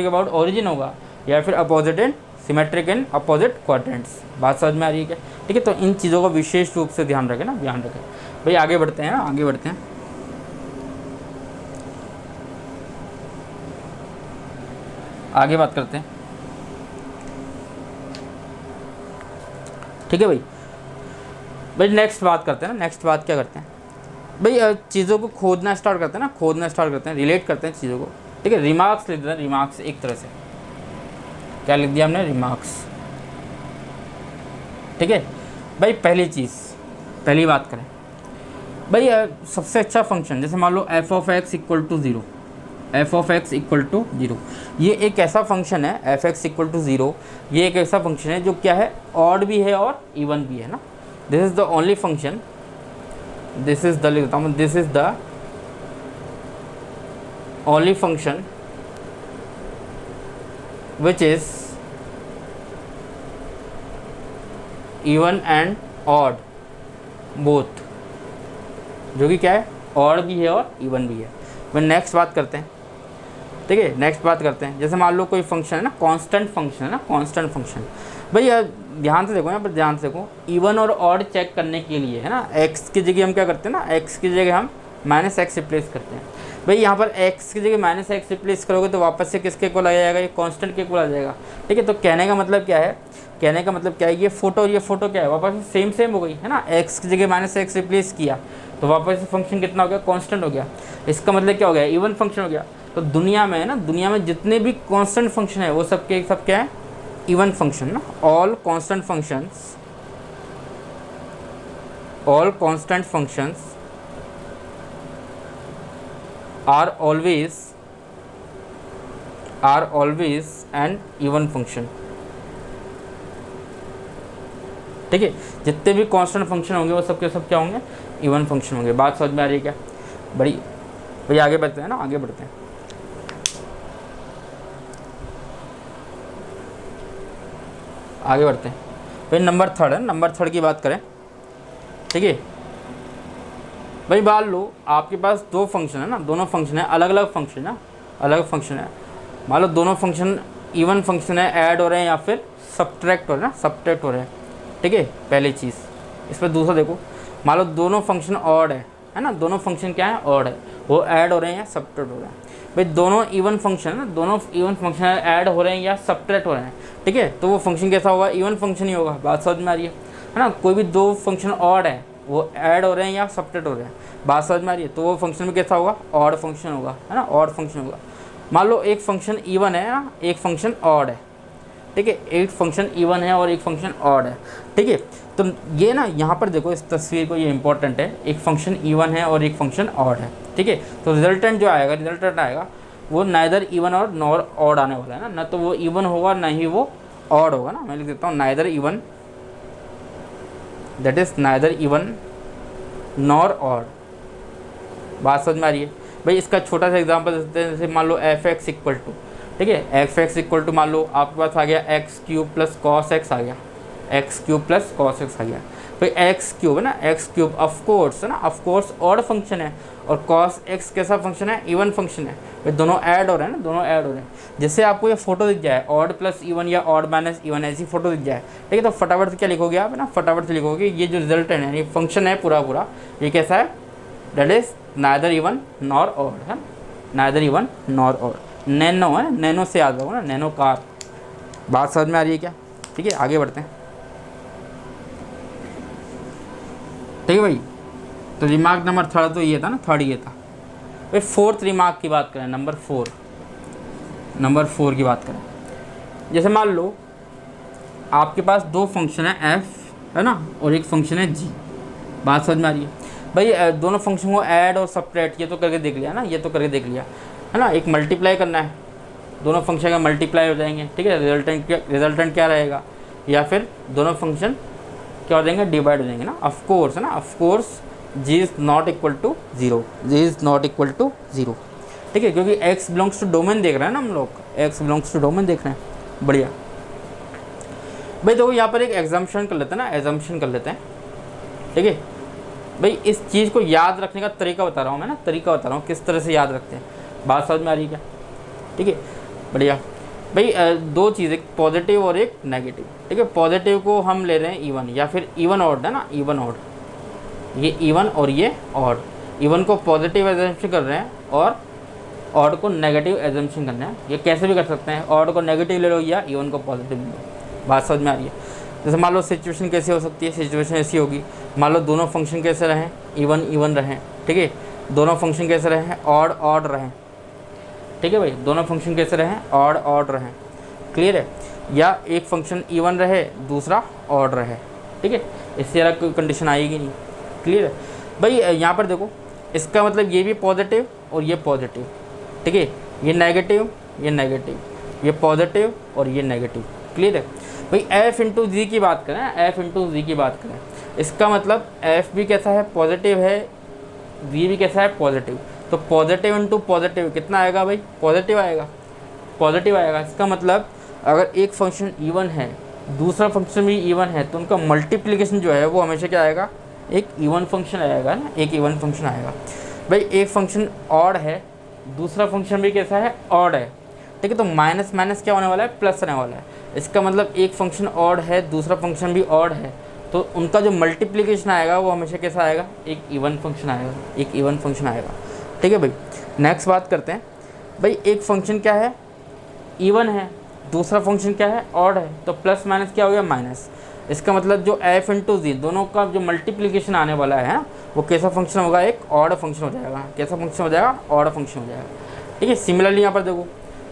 अबाउट ओरिजिन होगा, या फिर opposite in symmetric in opposite quadrants. बात समझ में आ रही है क्या, ठीक है। तो इन चीज़ों का विशेष रूप से ध्यान रखें ना, ध्यान रखें भाई। आगे बढ़ते हैं ना, आगे बढ़ते हैं, आगे बात करते हैं, ठीक है भाई। नेक्स्ट बात करते हैं ना, नेक्स्ट बात क्या करते हैं भाई, चीज़ों को खोदना स्टार्ट करते हैं ना, खोदना स्टार्ट करते हैं, रिलेट करते हैं चीज़ों को, ठीक है। रिमार्क्स लिख देते हैं, रिमार्क्स एक तरह से क्या लिख दिया हमने, रिमार्क्स, ठीक है भाई। पहली चीज़, पहली बात करें भाई, सबसे अच्छा फंक्शन जैसे मान लो f of x equal to 0, f of x equal to 0, ये एक ऐसा फंक्शन है, f x इक्वल टू 0, ये एक ऐसा फंक्शन है जो क्या है, ऑड भी है और इवन भी है ना। This is the only function, this is the, लिखता हूँ, this is the only function which is even and odd both, जो कि क्या है, ऑड भी है और इवन भी है। फिर नेक्स्ट बात करते हैं, ठीक है, नेक्स्ट बात करते हैं। जैसे मान लो कोई फंक्शन है ना, कांस्टेंट फंक्शन है ना, कांस्टेंट फंक्शन भाई, ध्यान से देखो, यहाँ पर ध्यान से देखो, इवन और ऑड चेक करने के लिए, है ना, x की जगह हम क्या करते हैं ना, x की जगह हम -x रिप्लेस करते हैं भाई। यहाँ पर x की जगह -x रिप्लेस करोगे तो वापस से किसके इक्वल आ जाएगा, ये कांस्टेंट के इक्वल आ जाएगा, ठीक है। तो कहने का मतलब क्या है, कहने का मतलब क्या है, ये फोटो और ये फोटो क्या है, वापस सेम हो गई, है ना। x की जगह -x रिप्लेस किया तो वापस से फंक्शन कितना हो गया, कांस्टेंट हो गया। इसका मतलब क्या हो गया, इवन फंक्शन हो गया। तो दुनिया में, है ना, दुनिया में जितने भी कांस्टेंट फंक्शन है वो सब क्या है, इवन फंक्शन ना। All constant functions are always an even function, ठीक है। जितने भी कांस्टेंट फंक्शन होंगे वो सब के सब क्या होंगे, इवन फंक्शन होंगे। बात समझ में आ रही है क्या, बड़ी भाई। आगे बढ़ते हैं ना, आगे बढ़ते हैं, आगे बढ़ते हैं भाई। नंबर थर्ड है, नंबर थर्ड की बात करें, ठीक है भाई। मान लो आपके पास दो फंक्शन है ना, दोनों फंक्शन है, अलग अलग फंक्शन है, अलग फंक्शन है। मान लो दोनों फंक्शन इवन फंक्शन है, ऐड हो रहे हैं या फिर सब्ट्रैक्ट हो रहे हैं, सब्ट्रैक्ट हो रहे हैं, ठीक है, पहली चीज़। इस पर दूसरा देखो, मान लो दोनों फंक्शन ऑड है ना, दोनों फंक्शन क्या है, ऑड है, वो ऐड हो रहे हैं या सब्ट्रैक्ट हो रहे हैं भाई। दोनों इवन फंक्शन है ना, दोनों इवन फंक्शन ऐड हो रहे हैं या सब्ट्रैक्ट हो रहे हैं, ठीक है। तो वो फंक्शन कैसा होगा, इवन फंक्शन ही होगा। बात समझ में आ रही है ना। कोई भी दो फंक्शन ऑड है, वो ऐड हो रहे हैं या सब्ट्रैक्ट हो रहे हैं, बात समझ में आ रही है, तो वो फंक्शन में कैसा होगा, ऑड फंक्शन होगा, है ना, ऑड फंक्शन होगा। मान लो एक फंक्शन इवन है ना, एक फंक्शन ऑड है, ठीक है, एक फंक्शन इवन है और एक फंक्शन ऑड है, ठीक है। तो ये ना यहाँ पर देखो इस तस्वीर को, ये इंपॉर्टेंट है, एक फंक्शन इवन है और एक फंक्शन ऑड है, ठीक है। तो रिजल्टेंट जो आएगा, रिजल्टेंट आएगा वो नाइदर इवन और नॉर ऑड आने वाला है ना तो वो इवन होगा ना ही वो ऑड होगा ना। मैं लिख देता हूँ neither even, that is neither even nor odd. बात समझ में आ रही है भाई। इसका छोटा सा एग्जांपल देते हैं, जैसे मान लो एफ एक्स इक्वल टू, ठीक है, एफ एक्स इक्वल टू मान लो आपके पास आ गया x cube plus cos x आ गया, x cube plus cos x आ गया। भाई एक्स क्यूब है ना, एक्स क्यूब ऑफकोर्स है ना, ऑफकोर्स ऑड फंक्शन है, और कॉस एक्स कैसा फंक्शन है, इवन फंक्शन है। भाई दोनों ऐड हो रहे हैं ना, दोनों ऐड हो रहे हैं। जैसे आपको ये फोटो दिख जाए ऑड प्लस इवन या ऑड माइनस इवन, ऐसी फोटो दिख जाए, ठीक है, तो फटाफट से क्या लिखोगे आप ना, फटाफट से लिखोगे ये जो रिजल्ट है ये फंक्शन है पूरा पूरा, ये कैसा है, that is neither even nor odd है, neither even nor odd. Nano है, नैनो से याद रखो ना, नैनो कार। बात समझ में आ रही है क्या? ठीक है, आगे बढ़ते हैं। ठीक है भाई, तो रिमार्क नंबर थर्ड तो ये था ना, थर्ड ये था भाई। फोर्थ रिमार्क की बात करें, नंबर फोर की बात करें, जैसे मान लो आपके पास दो फंक्शन है एफ है ना और एक फंक्शन है जी। बात समझ में आ रही है भाई। दोनों फंक्शन को ऐड और सब्ट्रैक्ट ये तो करके देख लिया ना, ये तो करके देख लिया है ना। एक मल्टीप्लाई करना है, दोनों फंक्शन का मल्टीप्लाई हो जाएंगे, ठीक है, रिजल्टेंट क्या रहेगा, या फिर दोनों फंक्शन क्या हो जाएंगे, डिवाइड हो जाएंगे ना। ऑफकोर्स है ना, of course G is not equal to zero, G is not equal to zero, ठीक है, क्योंकि एक्स बिलोंग्स टू डोमेन देख रहे हैं ना हम लोग, एक्स बिलोंग्स टू डोमेन देख रहे हैं। बढ़िया भाई। देखो यहाँ पर एक एग्जाम्पशन कर लेते हैं ना, एग्जाम्पशन कर लेते हैं, ठीक है भाई। इस चीज़ को याद रखने का तरीका बता रहा हूँ मैं ना, तरीका बता रहा हूँ किस तरह से याद रखते हैं। बात समझ में आ रही है क्या? ठीक है, बढ़िया भाई। दो चीज़, एक पॉजिटिव और एक नेगेटिव, ठीक है। पॉजिटिव को हम ले रहे हैं इवन या फिर इवन ऑड है ना, इवन ऑड, ये इवन और ये ऑड। इवन को पॉजिटिव एजम्पशन कर रहे हैं और ऑड को नेगेटिव एजम्पशन करना है। ये कैसे भी कर सकते हैं, ऑड को नेगेटिव ले लो या इवन को पॉजिटिव ले लो। बात समझ में आ रही है? जैसे मान लो सिचुएशन कैसी हो सकती है, सिचुएशन ऐसी होगी, मान लो दोनों फंक्शन कैसे रहें, इवन इवन रहें, ठीक है, दोनों फंक्शन कैसे रहें, ऑड ऑड रहें, ठीक है भाई, दोनों फंक्शन कैसे रहें, ऑड ऑड रहें, क्लियर है। या एक फंक्शन इवन रहे दूसरा ऑड रहे, ठीक है, इससे अलग कोई कंडीशन आएगी नहीं, क्लियर है भाई। यहाँ पर देखो इसका मतलब ये भी पॉजिटिव और ये पॉजिटिव, ठीक है, ये नेगेटिव ये नेगेटिव, ये पॉजिटिव और ये नेगेटिव, क्लियर है भाई। एफ इंटू जी की बात करें, एफ इंटू जी की बात करें, इसका मतलब एफ भी कैसा है, पॉजिटिव है, जी भी कैसा है, पॉजिटिव। तो पॉजिटिव इंटू पॉजिटिव कितना आएगा भाई, पॉजिटिव आएगा, पॉजिटिव आएगा। इसका मतलब अगर एक फंक्शन इवन है दूसरा फंक्शन भी इवन है तो उनका मल्टीप्लिकेशन जो है वो हमेशा क्या आएगा, एक इवन फंक्शन आएगा ना, एक इवन फंक्शन आएगा भाई। एक फंक्शन ऑड है दूसरा फंक्शन भी कैसा है, ऑड है, ठीक है, तो माइनस माइनस क्या होने वाला है, प्लस आने वाला है। इसका मतलब एक फंक्शन ऑड है दूसरा फंक्शन भी ऑड है तो उनका जो मल्टीप्लिकेशन आएगा वो हमेशा कैसा आएगा, एक इवन फंक्शन आएगा, एक इवन फंक्शन आएगा, ठीक है भाई। नेक्स्ट बात करते हैं भाई, एक फंक्शन क्या है, इवन है, दूसरा फंक्शन क्या है, ऑड है, तो प्लस माइनस क्या हो गया, माइनस। इसका मतलब जो एफ इंटू जी दोनों का जो मल्टीप्लिकेशन आने वाला है वो कैसा फंक्शन होगा, एक ऑड फंक्शन हो जाएगा। कैसा फंक्शन हो जाएगा, ऑड फंक्शन हो जाएगा, ठीक है। सिमिलरली यहाँ पर देखो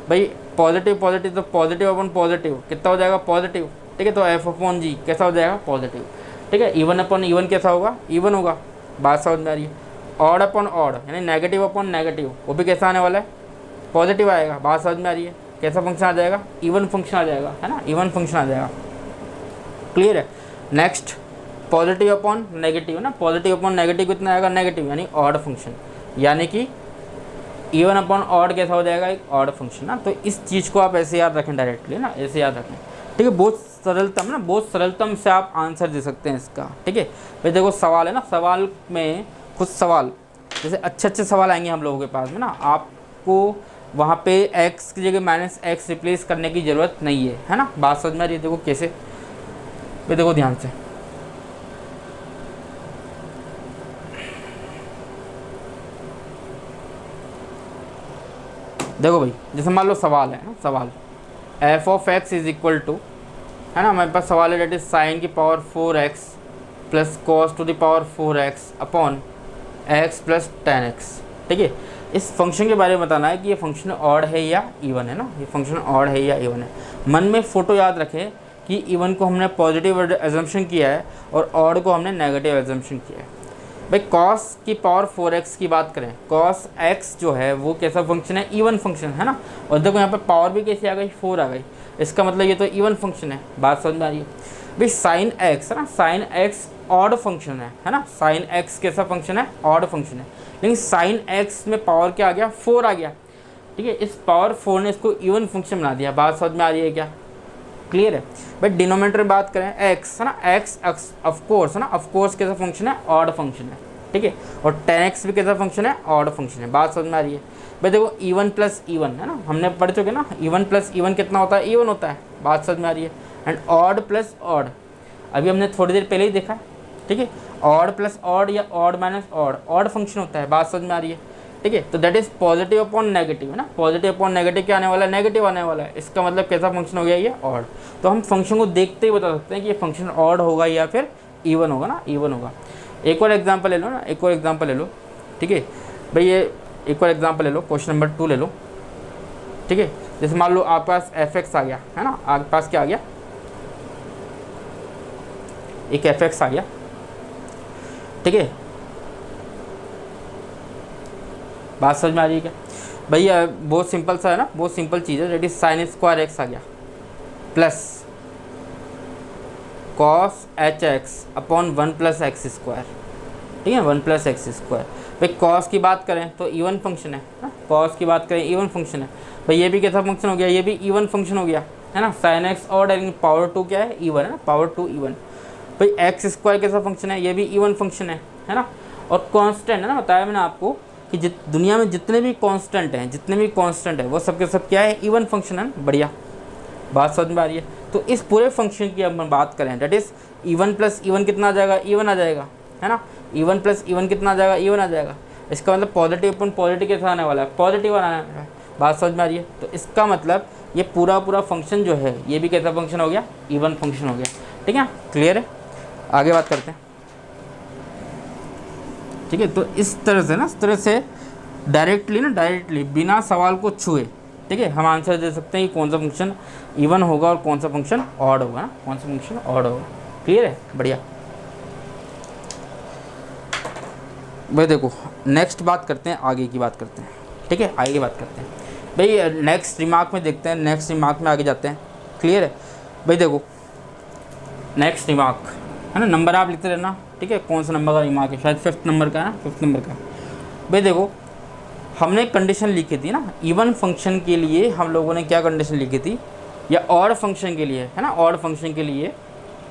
भाई, पॉजिटिव पॉजिटिव तो पॉजिटिव अपन पॉजिटिव कितना हो जाएगा, पॉजिटिव, ठीक है, तो एफ अपॉन जी कैसा हो जाएगा, पॉजिटिव, ठीक है। इवन अपॉन इवन कैसा होगा, इवन होगा। बात समझ में आ रही है? ऑड अपॉन ऑड यानी नेगेटिव अपॉन नेगेटिव वो भी कैसा आने वाला है, पॉजिटिव आएगा। बात समझ में आ रही है? कैसा फंक्शन आ जाएगा, इवन फंक्शन आ जाएगा, है ना, इवन फंक्शन आ जाएगा, क्लियर है। नेक्स्ट पॉजिटिव अपॉन नेगेटिव ना, पॉजिटिव अपॉन नेगेटिव कितना आएगा, नेगेटिव, यानी ऑड फंक्शन, यानी कि इवन अपॉन ऑड कैसा हो जाएगा, एक ऑड फंक्शन ना। तो इस चीज़ को आप ऐसे याद रखें डायरेक्टली ना, ऐसे याद रखें, ठीक है। बहुत सरलतम ना, बहुत सरलतम से आप आंसर दे सकते हैं इसका, ठीक है भाई। देखो सवाल है ना, सवाल में कुछ सवाल जैसे अच्छे सवाल आएंगे हम लोगों के पास में ना, आपको वहाँ पे x की जगह माइनस एक्स रिप्लेस करने की ज़रूरत नहीं है ना। बात समझ में आ रही है? देखो कैसे भाई, देखो ध्यान से, देखो भाई, जैसे मान लो सवाल है ना, सवाल f of x is equal to, है ना, हमारे पास सवाल है डेट इज साइन की power 4x plus cos to the power 4x upon x plus 10x, ठीक है। इस फंक्शन के बारे में बताना है कि ये फंक्शन ऑड है या इवन है ना, ये फंक्शन ऑड है या इवन है। मन में फ़ोटो याद रखें कि इवन को हमने पॉजिटिव एजम्पशन किया है और ऑड को हमने नेगेटिव एजम्पशन किया है। भाई कॉस की पावर 4x की बात करें, कॉस x जो है वो कैसा फंक्शन है, इवन फंक्शन है ना। और देखो यहाँ पर पावर भी कैसी आ गई, 4 आ गई, इसका मतलब ये तो इवन फंक्शन है। बात समझ में आ रही है। भाई साइन x है ना, साइन x ऑड फंक्शन है ना, साइन x कैसा फंक्शन है, ऑड फंक्शन है। लेकिन साइन x में पावर क्या आ गया, 4 आ गया, ठीक है। इस पावर 4 ने इसको इवन फंक्शन बना दिया। बात समझ में आ रही है क्या, क्लियर है। बट डिनोमिनेटर में बात करें x है ना, x ऑफकोर्स है ना, ऑफकोर्स कैसा फंक्शन है, ऑड फंक्शन है, ठीक है। और 10x भी कैसा फंक्शन है, ऑड फंक्शन है। बात समझ में आ रही है। भाई देखो इवन प्लस इवन है ना, हमने पढ़ चुके ना, इवन प्लस इवन कितना होता है, इवन होता है। बात समझ में आ रही है। एंड ऑड प्लस ऑड अभी हमने थोड़ी देर पहले ही देखा, ठीक है। ऑड प्लस ऑड या odd minus odd, odd function होता है। बात समझ में आ रही है, ठीक है। तो that is positive upon negative है ना, पॉजिटिव अपॉन नेगेटिव क्या आने वाला है, नेगेटिव आने वाला है। इसका मतलब कैसा फंक्शन हो गया ये, ऑड। तो हम फंक्शन को देखते ही बता सकते हैं कि ये फंक्शन ऑड होगा या फिर इवन होगा ना, इवन होगा। एक और एग्जांपल ले लो ना, एक और एग्जांपल ले लो, ठीक है भाई। ये एक और एग्जांपल ले लो, क्वेश्चन नंबर 2 ले लो, ठीक है। जैसे मान लो आपके पास fx आ गया है ना, आपके पास क्या आ गया, एक fx आ गया, ठीक है। बात समझ में आ रही है क्या भैया, बहुत सिंपल सा है ना, बहुत सिंपल चीज़ है। That is sine square x आ गया plus cos hx upon 1 plus x square, ठीक है, 1 प्लस एक्स स्क्वायर। भाई कॉस की बात करें तो इवन फंक्शन है ना, कॉस की बात करें इवन फंक्शन है। भाई ये भी कैसा फंक्शन हो गया, ये भी इवन फंक्शन हो गया है ना। साइन x और पावर 2 क्या है, इवन है ना, पावर 2 इवन। भाई एक्स स्क्वायर कैसा फंक्शन है, ये भी इवन फंक्शन है ना। और कांस्टेंट है ना, बताया मैंने आपको कि दुनिया में जितने भी कांस्टेंट हैं, जितने भी कांस्टेंट है वो सब के सब क्या है, इवन फंक्शन है। बढ़िया, बात समझ में आ रही है। तो इस पूरे फंक्शन की हम बात करें, that is even plus even कितना आ जाएगा, इवन आ जाएगा है ना। इवन प्लस इवन कितना आ जाएगा, इवन आ जाएगा। इसका मतलब पॉजिटिव अपन पॉजिटिव कैसा आने वाला है, पॉजिटिव आने वाला है। बात समझ में आ रही है। तो इसका मतलब ये पूरा फंक्शन जो है ये भी कैसा फंक्शन हो गया, इवन फंक्शन हो गया, ठीक है। क्लियर है, आगे बात करते हैं, ठीक है। तो इस तरह से ना, इस तरह से डायरेक्टली बिना सवाल को छुए, ठीक है, हम आंसर दे सकते हैं कि कौन सा फंक्शन इवन होगा और कौन सा फंक्शन ऑड होगा ना, कौन सा फंक्शन ऑड होगा। क्लियर है, बढ़िया। भाई देखो नेक्स्ट बात करते हैं, आगे की बात करते हैं, ठीक है, आगे की बात करते हैं। भाई नेक्स्ट रिमार्क में देखते हैं, नेक्स्ट रिमार्क में आगे जाते हैं। क्लियर है भाई। देखो नेक्स्ट रिमार्क है ना, नंबर आप लिखते रहना, ठीक है। कौन सा नंबर का रिमार्क है, शायद 5th नंबर का है ना, 5th नंबर का। भाई देखो हमने कंडीशन लिखी थी ना, इवन फंक्शन के लिए हम लोगों ने क्या कंडीशन लिखी थी, या ऑड फंक्शन के लिए है ना, ऑड फंक्शन के लिए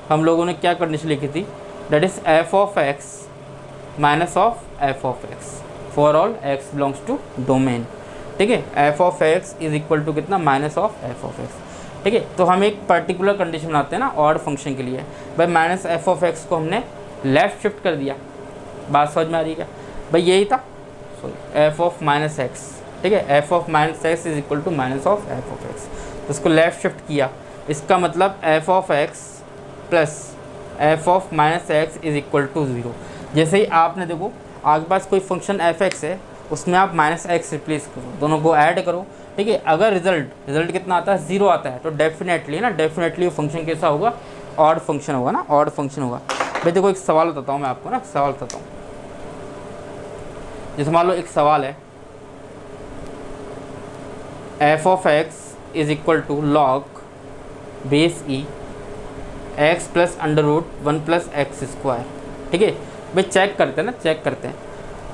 हम लोगों ने क्या कंडीशन लिखी थी, that is f of x minus of f of x for all x belongs to domain, ठीक है। f of x is equal to कितना, minus of f of x, ठीक है। तो हम एक पर्टिकुलर कंडीशन बनाते हैं ना ऑड फंक्शन के लिए। भाई माइनस f ऑफ x को हमने लेफ्ट शिफ्ट कर दिया। बात समझ में आ रही है क्या भाई, यही था, sorry, f of minus x, ठीक है। f of minus x is equal to minus of f of x, तो उसको लेफ्ट शिफ्ट किया। इसका मतलब f of x plus f of minus x is equal to 0। जैसे ही आपने देखो आपके पास कोई फंक्शन f(x) है, उसमें आप माइनस एक्स रिप्लेस करो, दोनों को ऐड करो, ठीक है। अगर रिजल्ट कितना आता है, 0 आता है, तो डेफिनेटली वो फंक्शन कैसा होगा, ऑड फंक्शन होगा ना, ऑड फंक्शन होगा। भाई देखो एक सवाल बताता हूँ मैं आपको ना, सवाल बताता हूँ। जैसे मान लो एक सवाल है, f of x is equal to log base e x plus under root 1 plus x square, ठीक है। भाई चेक करते हैं ना, चेक करते हैं।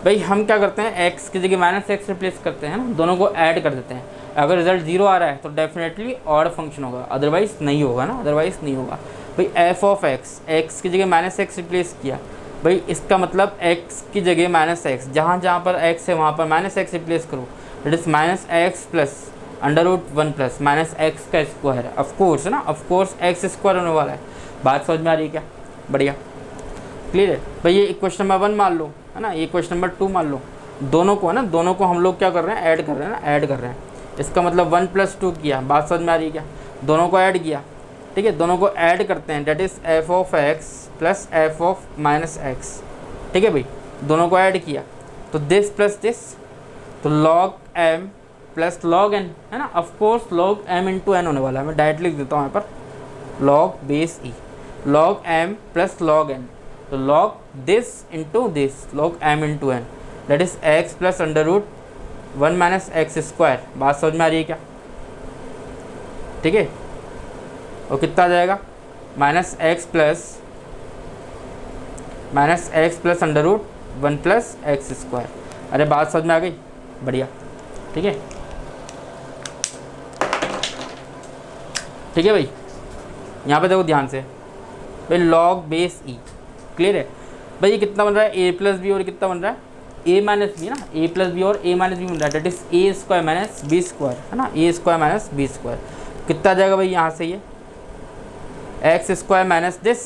भाई हम क्या करते हैं, x की जगह माइनस एक्स रिप्लेस करते हैं ना, दोनों को ऐड कर देते हैं। अगर रिजल्ट 0 आ रहा है तो डेफिनेटली ऑड फंक्शन होगा, अदरवाइज नहीं होगा ना, अदरवाइज नहीं होगा। भाई f ऑफ x की जगह माइनस एक्स रिप्लेस किया, भाई इसका मतलब x की जगह माइनस एक्स, जहाँ पर x है वहाँ पर माइनस एक्स रिप्लेस करो, that is minus x plus under root 1 plus minus x का स्क्वायर है, ऑफकोर्स है ना, ऑफकोर्स एक्स स्क्वायर होने वाला है। बात समझ में आ रही है क्या, बढ़िया, क्लियर है। भाई ये क्वेश्चन नंबर 1 मान लो है ना, ये क्वेश्चन नंबर 2 मान लो, दोनों को है ना, दोनों को हम लोग क्या कर रहे हैं, ऐड कर रहे हैं ना, ऐड कर रहे हैं। इसका मतलब 1 प्लस 2 किया, बात समझ में आ रही है क्या, दोनों को ऐड किया, ठीक है, दोनों को ऐड करते हैं, that is f of x plus f of minus x, ठीक है भाई, दोनों को ऐड किया तो दिस प्लस दिस, तो log m plus log n है ना, of course log m into n होने वाला है। मैं डायरेक्ट लिख देता हूँ यहाँ पर log base e, log m plus log n, तो log this into this, log m into n, that is x plus under root 1 minus x square. बात समझ में आ रही है क्या? ठीक है, और कितना आ जाएगा minus x plus under root 1 plus x square. अरे बात समझ में आ गई? बढ़िया। ठीक है, ठीक है भाई, यहाँ पे देखो ध्यान से भाई, log बेस ई, क्लियर है भाई। ये कितना बन रहा है, a प्लस बी, और कितना बन रहा है a माइनस बी ना, a प्लस बी और a माइनस बी बन रहा है, that is a square minus b square है ना, a square minus b square. कितना आ जाएगा भाई यहाँ से, ये एक्स स्क्वायर माइनस दिस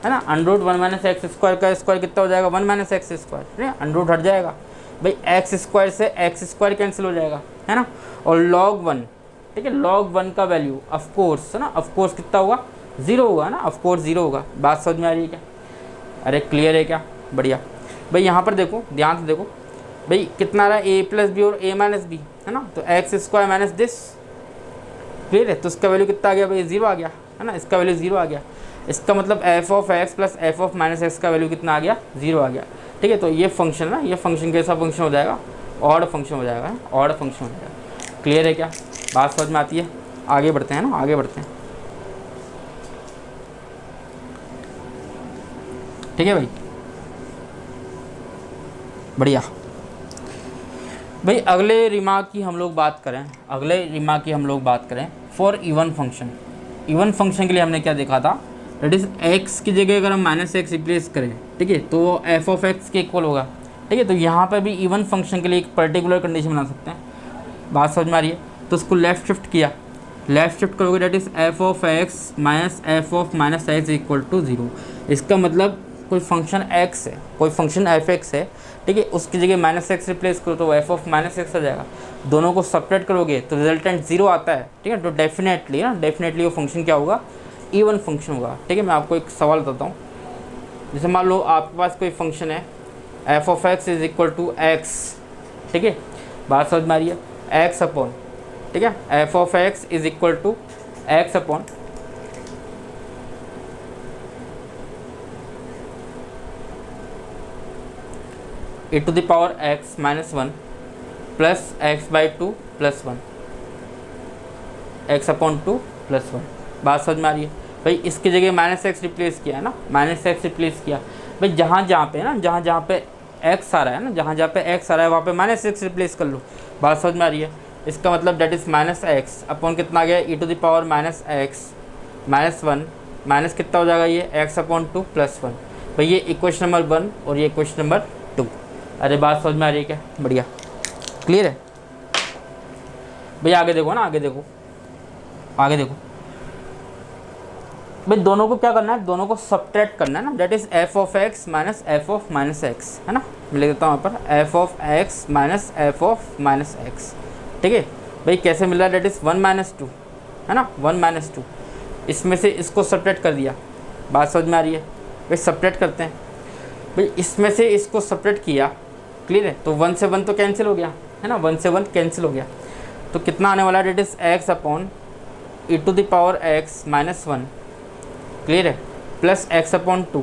है ना, under root 1 minus x square का स्क्वायर कितना हो जाएगा 1 माइनस एक्स स्क्वायर, है अंडर रूट हट जाएगा भाई, एक्स स्क्वायर से एक्स स्क्वायर कैंसिल हो जाएगा है ना, और log 1, ठीक है, log 1 का वैल्यू ऑफकोर्स है ना, ऑफकोर्स कितना होगा 0 होगा ना, ऑफकोर्स 0 होगा। बात समझ में आ रही है क्या? अरे क्लियर है क्या? बढ़िया भाई। यहाँ पर देखो, ध्यान से देखो भाई, कितना आ रहा है a प्लस बी और a माइनस बी है ना, तो x square minus this, clear है, तो इसका वैल्यू कितना आ गया भाई 0 आ गया है ना, इसका वैल्यू 0 आ गया। इसका मतलब F of x plus F of minus x का वैल्यू कितना आ गया 0 आ गया। ठीक है, तो ये फंक्शन ना, ये फंक्शन कैसा फंक्शन हो जाएगा, ऑड फंक्शन हो जाएगा, ऑड फंक्शन हो जाएगा। क्लियर है क्या? बात समझ में आती है? आगे बढ़ते हैं ना, आगे बढ़ते हैं। ठीक है भाई, बढ़िया भाई। अगले रिमार्क की हम लोग बात करें, for even function. Even function के लिए हमने क्या देखा था, दैट इज एक्स की जगह अगर हम माइनस एक्स रिप्लेस करें, ठीक है, तो वो एफ ऑफ एक्स के इक्वल होगा। ठीक है, तो यहाँ पर भी इवन फंक्शन के लिए एक पर्टिकुलर कंडीशन बना सकते हैं। बात समझ में आ रही है? तो उसको लेफ्ट शिफ्ट किया, लेफ्ट शिफ्ट करोगे that is f of x minus f of minus x equal to 0। इसका मतलब कोई फंक्शन एक्स है, कोई फंक्शन एफ एक्स है, ठीक है, उसकी जगह माइनस एक्स रिप्लेस करो तो एफ ऑफ माइनस एक्स आ जाएगा। दोनों को सेपरेट करोगे तो रिजल्टेंट 0 आता है। ठीक है, तो डेफिनेटली वो फंक्शन क्या होगा, इवन फंक्शन होगा। ठीक है, मैं आपको एक सवाल बताता हूँ। जैसे मान लो आपके पास कोई फंक्शन है f of x is equal to x, ठीक है, बात समझ में आ रही है, एक्स अपॉन, ठीक है, f of x is equal to x upon e to the power x minus 1 plus x by 2 plus 1, x upon 2 plus 1। बात समझ में आ रही है भाई? इसकी जगह माइनस एक्स रिप्लेस किया है ना, माइनस एक्स रिप्लेस किया भाई, जहाँ पे ना, जहाँ पे एक्स आ रहा है ना, जहाँ पे एक्स आ रहा है वहाँ पे माइनस एक्स रिप्लेस कर लो। बात समझ में आ रही है? इसका मतलब that is minus x upon कितना आ गया e to the power minus x minus 1, minus कितना हो जाएगा ये एक्स अपॉन 2 प्लस 1। भाई ये इक्वेशन नंबर 1 और ये इक्वेशन नंबर 2। अरे बात समझ में आ रही है क्या? बढ़िया, क्लियर है भैया? आगे देखो ना, आगे देखो भाई, दोनों को क्या करना है, दोनों को सब्ट्रैक्ट करना है ना, that is f of x minus f of minus x, है ना। मैं लिख देता हूँ यहाँ पर F of x minus f of minus x. ठीक है भाई, कैसे मिल रहा है, दैट इज 1 माइनस 2, है ना, 1 माइनस 2। इसमें से इसको सब्ट्रैक्ट कर दिया। बात समझ में आ रही है भाई? सब्ट्रैक्ट करते हैं भाई, इसमें से इसको सब्ट्रैक्ट किया, क्लियर है, तो 1 से 1 तो कैंसिल हो गया, है ना, 1 से 1 कैंसिल हो गया। तो कितना आने वाला है, that is x upon e to the power x minus 1, clear है, plus x upon 2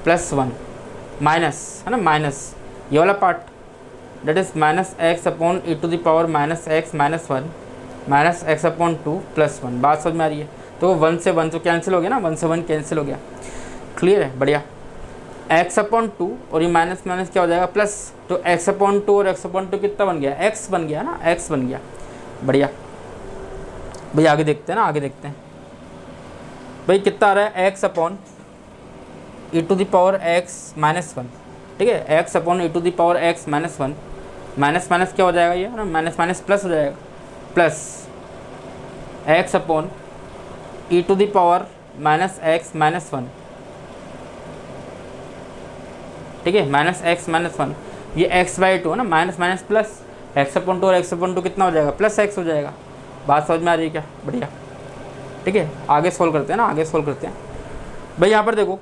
plus 1 minus, है ना, माइनस ये वाला part, that is minus x upon e to the power minus x minus 1 minus x upon 2 plus 1। बात समझ में आ रही है? तो 1 से 1 तो कैंसिल हो गया ना, 1 से 1 कैंसिल हो गया, क्लियर है, बढ़िया। एक्स अपॉन 2 और ये माइनस माइनस क्या हो जाएगा, प्लस, तो एक्स अपॉन 2 और एक्स अपॉन 2 कितना बन गया, एक्स बन गया ना, एक्स बन गया, बढ़िया। भाई आगे देखते हैं ना, आगे देखते हैं भाई, कितना आ रहा है, x upon e to the power x minus 1, ठीक है, x upon e to the power x minus 1, minus minus क्या हो जाएगा ये ना, माइनस माइनस प्लस हो जाएगा, plus x upon e to the power minus x minus 1, ठीक है, माइनस एक्स माइनस 1, ये एक्स बाई 2 है ना, minus minus plus, x upon 2 और एक्स अपॉन 2 कितना हो जाएगा, प्लस एक्स हो जाएगा। बात समझ में आ रही है क्या? बढ़िया, ठीक है, आगे सोल्व करते हैं ना, आगे सोल्व करते हैं भाई। यहाँ पर देखो,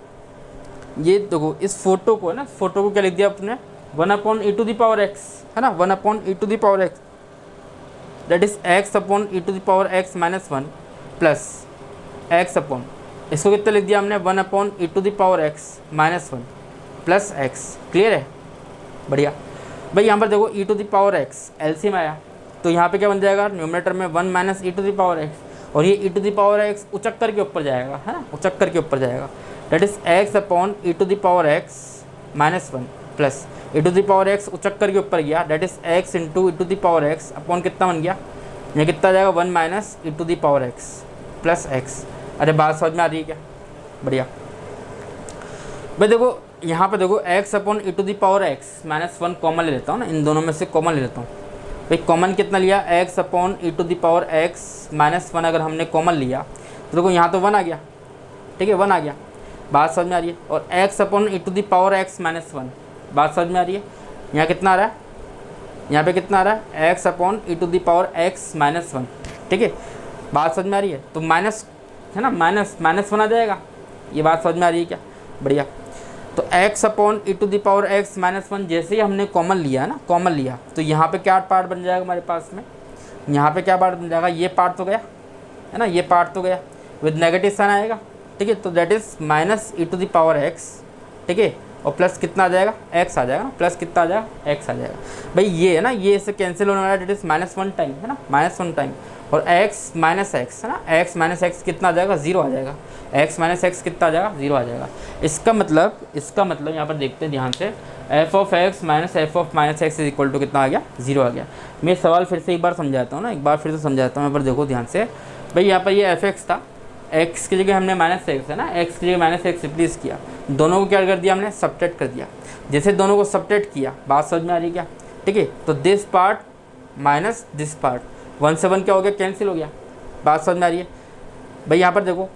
ये देखो, इस फोटो को है ना, फोटो को क्या लिख दिया अपने, 1 upon e to the power x, है ना, 1 upon e to the power x, that is x upon e to the power x minus 1 plus x upon, इसको कितना लिख दिया हमने, 1 upon e to the power x minus 1 plus x. Clear है, बढ़िया। भाई यहाँ पर देखो e to the power x LCM आया, तो यहाँ पे क्या बन जाएगा, न्यूमरेटर में 1 minus e to the power x, और ये e to the power x उचक्कर के ऊपर जाएगा, है ना, उचक्कर के ऊपर जाएगा, that is x upon e to the power x minus 1 plus e to the power x उचक्कर के ऊपर गया, that is x into e to the power x upon कितना बन गया, ये कितना आ जाएगा, 1 minus e to the power x plus x. अरे बात समझ में आ रही है क्या, बढ़िया। भाई देखो यहाँ पे देखो x upon e to the power x minus 1 common ले लेता हूँ ना, इन दोनों में से कॉमन ले लेता हूँ। भाई कॉमन कितना लिया, x upon e to the power x minus 1 अगर हमने कॉमन लिया तो देखो यहाँ तो 1 आ गया, ठीक है, 1 आ गया, बात समझ में आ रही है। और x upon e to the power x minus 1, बात समझ में आ रही है। यहाँ कितना आ रहा है, यहाँ पे कितना आ रहा है, x upon e to the power x minus 1, ठीक है, बात समझ में आ रही है। तो माइनस है ना, माइनस 1 आ जाएगा, ये बात समझ में आ रही है क्या, बढ़िया। तो x upon e to the power x minus 1 जैसे ही हमने कॉमन लिया ना, कॉमन लिया तो यहाँ पे क्या पार्ट बन जाएगा हमारे पास में, यहाँ पे क्या पार्ट बन जाएगा, ये पार्ट तो गया, है ना, ये पार्ट तो गया, विद नेगेटिव साइन आएगा, ठीक है, तो that is minus e to the power x, ठीक है, और प्लस कितना आ जाएगा, x आ जाएगा ना, प्लस कितना आ जाएगा, x आ जाएगा। भाई ये है ना, ये इससे कैंसिल होने वाला, दैट इज -1 टाइम, है ना, -1 टाइम, और x माइनस एक्स, है ना, x माइनस एक्स कितना आ जाएगा, 0 आ जाएगा, x माइनस एक्स कितना आ जाएगा, 0 आ जाएगा। इसका मतलब यहाँ पर देखते हैं ध्यान से, f of x minus f of minus x is equal to कितना आ गया, 0 आ गया। मैं सवाल फिर से एक बार समझाता हूँ ना, एक बार फिर से समझाता हूँ, यहाँ पर देखो ध्यान से। भाई यहाँ पर ये f(x) था, x की जगह हमने माइनस एक्स, है ना, x की जगह माइनस एक्स रिप्लेस किया, दोनों को क्या कर दिया हमने, सब्ट्रैक्ट कर दिया। जैसे दोनों को सब्ट्रैक्ट किया, बात समझ में आ रही है क्या, ठीक है, तो this part minus this part, 1 से 1 क्या हो गया, कैंसिल हो गया, बात समझ में आ रही है। भाई यहाँ पर देखो